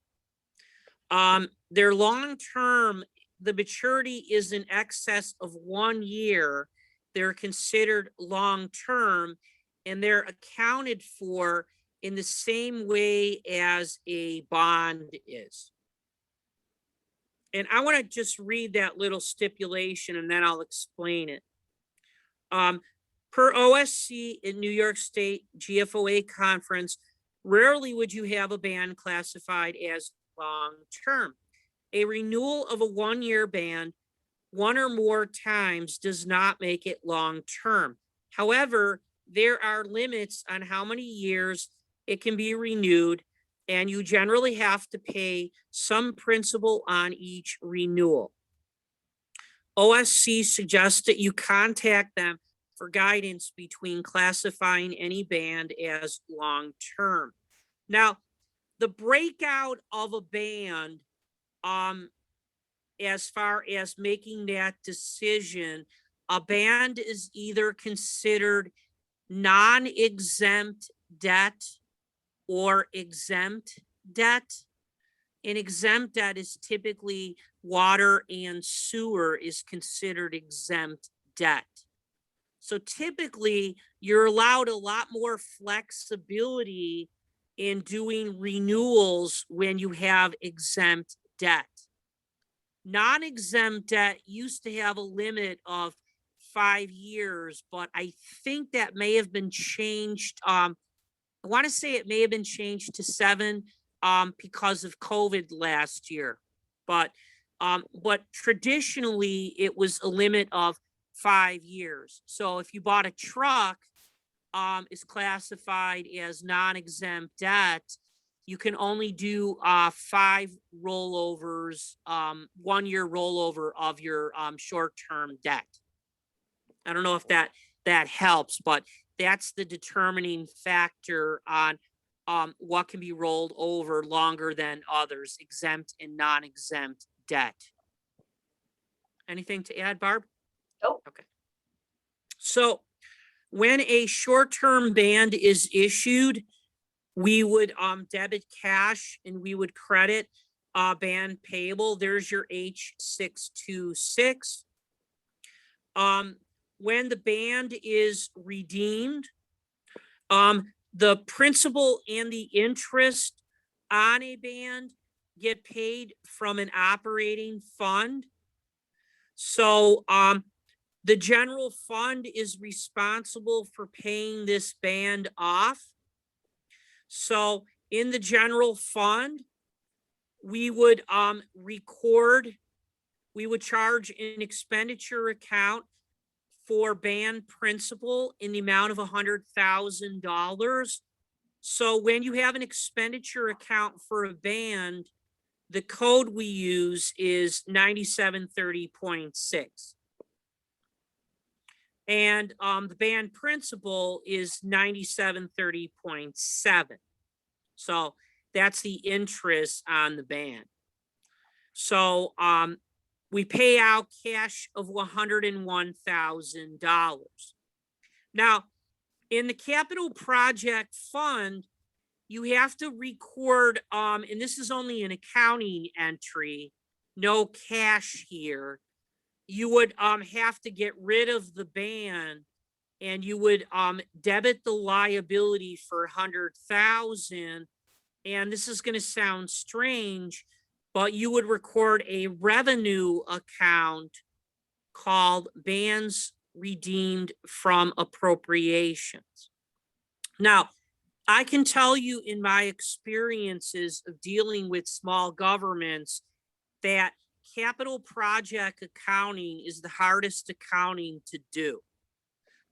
They're long-term. The maturity is in excess of 1 year. They're considered long-term, and they're accounted for in the same way as a bond is. And I want to just read that little stipulation, and then I'll explain it. Per OSC in New York State GFOA conference, rarely would you have a ban classified as long-term. A renewal of a 1-year ban 1 or more times does not make it long-term. However, there are limits on how many years it can be renewed, and you generally have to pay some principal on each renewal. OSC suggests that you contact them for guidance between classifying any band as long-term. Now, the breakout of a band, as far as making that decision, a band is either considered non-exempt debt or exempt debt. An exempt debt is typically water and sewer is considered exempt debt. So typically you're allowed a lot more flexibility in doing renewals when you have exempt debt. Non-exempt debt used to have a limit of 5 years, but I think that may have been changed. I want to say it may have been changed to 7 because of COVID last year. But traditionally it was a limit of 5 years. So if you bought a truck, is classified as non-exempt debt, you can only do 5 rollovers, 1-year rollover of your short-term debt. I don't know if that helps, but that's the determining factor on what can be rolled over longer than others, exempt and non-exempt debt. Anything to add, Barb? Nope. Okay. So when a short-term band is issued, we would debit cash and we would credit band payable. There's your H626. When the band is redeemed, the principal and the interest on a band get paid from an operating fund. So the general fund is responsible for paying this band off. So in the general fund, we would we would charge an expenditure account for band principal in the amount of $100,000. So when you have an expenditure account for a band, the code we use is 9730.6. And the band principal is 9730.7. So that's the interest on the band. So we pay out cash of $101,000. Now, in the capital project fund, you have to record, and this is only an accounting entry, no cash here. You would have to get rid of the band, and you would debit the liability for $100,000. And this is going to sound strange, but you would record a revenue account called bands redeemed from appropriations. Now, I can tell you in my experiences of dealing with small governments that capital project accounting is the hardest accounting to do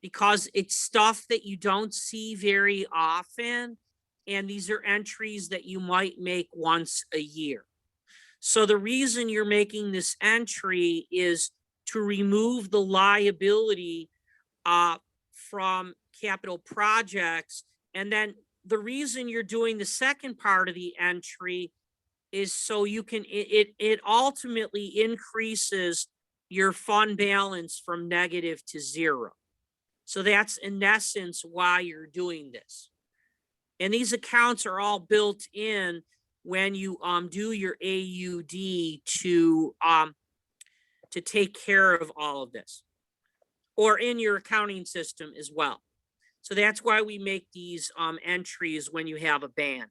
because it's stuff that you don't see very often. And these are entries that you might make once a year. So the reason you're making this entry is to remove the liability from capital projects. And then the reason you're doing the second part of the entry is so you can, it ultimately increases your fund balance from negative to zero. So that's in essence why you're doing this. And these accounts are all built in when you do your AUD to take care of all of this, or in your accounting system as well. So that's why we make these entries when you have a ban.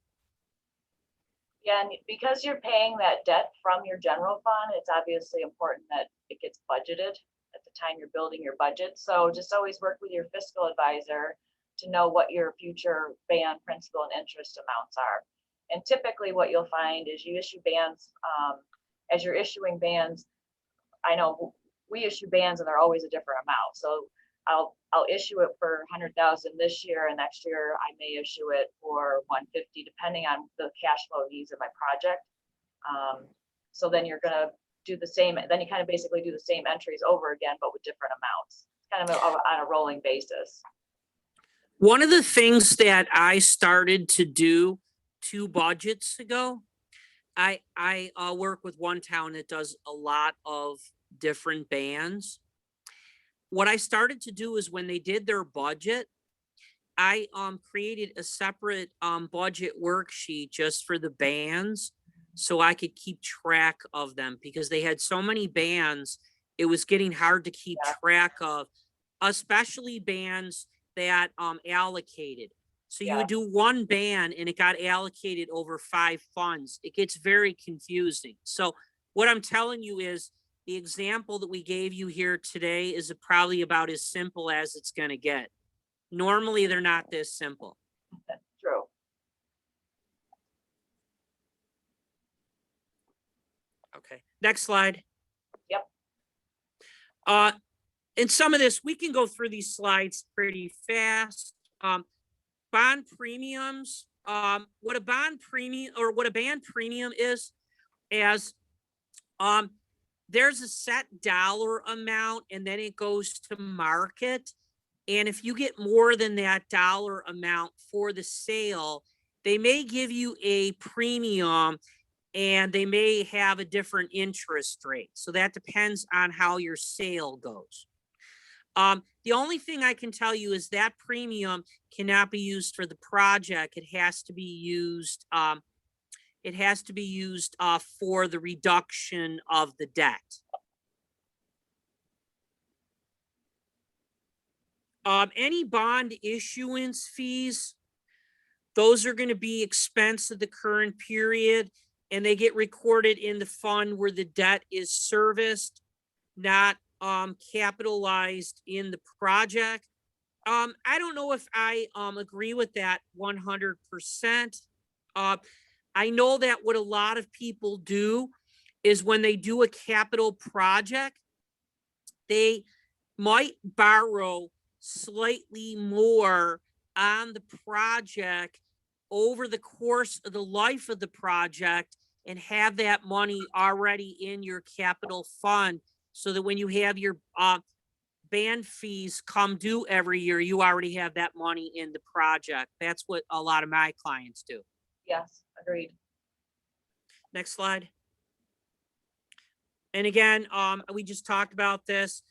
Yeah, and because you're paying that debt from your general fund, it's obviously important that it gets budgeted at the time you're building your budget. So just always work with your fiscal advisor to know what your future ban principal and interest amounts are. And typically what you'll find is you issue bans, as you're issuing bans, I know we issue bans and they're always a different amount. So I'll issue it for 100,000 this year, and next year I may issue it for 150, depending on the cash flow needs of my project. So then you're gonna do the same, then you kind of basically do the same entries over again, but with different amounts, kind of on a rolling basis. One of the things that I started to do 2 budgets ago, I work with one town that does a lot of different bans. What I started to do is when they did their budget, I created a separate budget worksheet just for the bans so I could keep track of them because they had so many bans, it was getting hard to keep track of, especially bans that allocated. So you would do one ban and it got allocated over 5 funds. It gets very confusing. So what I'm telling you is the example that we gave you here today is probably about as simple as it's going to get. Normally, they're not this simple. That's true. Okay, next slide. Yep. And some of this, we can go through these slides pretty fast. Bond premiums, what a bond premium or what a band premium is, as there's a set dollar amount and then it goes to market. And if you get more than that dollar amount for the sale, they may give you a premium and they may have a different interest rate. So that depends on how your sale goes. The only thing I can tell you is that premium cannot be used for the project. It has to be used, for the reduction of the debt. Any bond issuance fees, those are going to be expense of the current period, and they get recorded in the fund where the debt is serviced, not capitalized in the project. I don't know if I agree with that 100%. I know that what a lot of people do is when they do a capital project, they might borrow slightly more on the project over the course of the life of the project and have that money already in your capital fund so that when you have your band fees come due every year, you already have that money in the project. That's what a lot of my clients do. Yes, agreed. Next slide. And again, we just talked about this.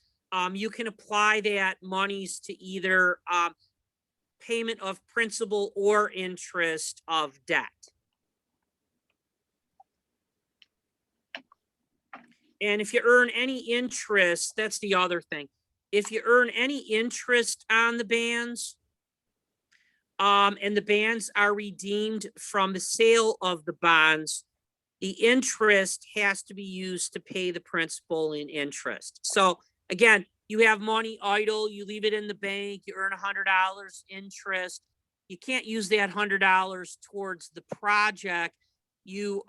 You can apply that monies to either payment of principal or interest of debt. And if you earn any interest, that's the other thing. If you earn any interest on the bands, and the bands are redeemed from the sale of the bonds, the interest has to be used to pay the principal and interest. So again, you have money idle, you leave it in the bank, you earn $100 interest. You can't use that $100 towards the project, you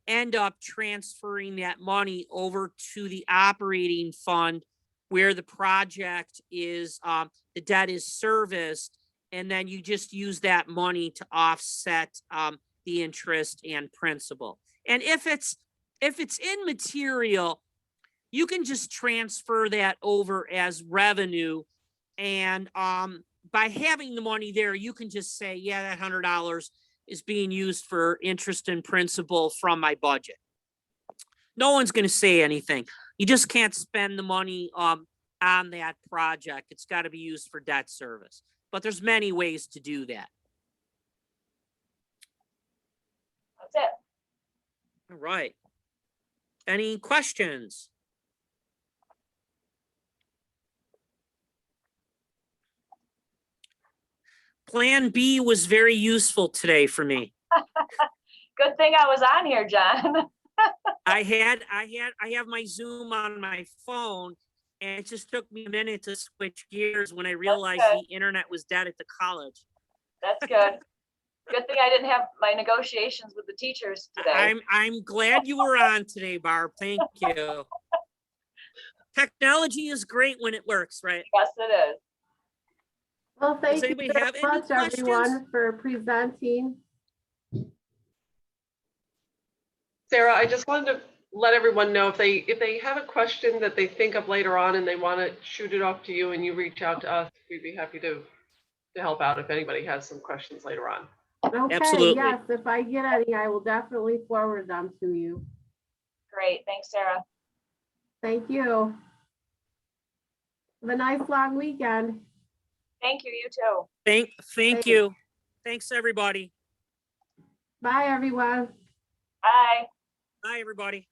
end up transferring that money over to the operating fund where the project is, the debt is serviced, and then you just use that money to offset the interest and principal. And if it's immaterial, you can just transfer that over as revenue. And by having the money there, you can just say, yeah, that $100 is being used for interest and principal from my budget. No one's going to say anything. You just can't spend the money on that project. It's got to be used for debt service. But there's many ways to do that. That's it. All right. Any questions? Plan B was very useful today for me. Good thing I was on here, John. I have my Zoom on my phone, and it just took me a minute to switch gears when I realized good. the internet was dead at the college. That's good. Good thing I didn't have my negotiations with the teachers today. I'm glad you were on today, Barb. Thank you. Technology is great when it works, right? Yes, it is. Well, Does thank you anybody very have any much, questions? everyone, for presenting. Sarah, I just wanted to let everyone know if they have a question that they think of later on and they want to shoot it off to you and you reach out to us, we'd be happy to help out if anybody has some questions later on. Okay, Absolutely. yes, if I get any, I will definitely forward them to you. Great. Thanks, Sarah. Thank you. Have a nice long weekend. Thank you. You too. Thank you. Thanks, everybody. Bye, everyone. Bye. Bye, everybody.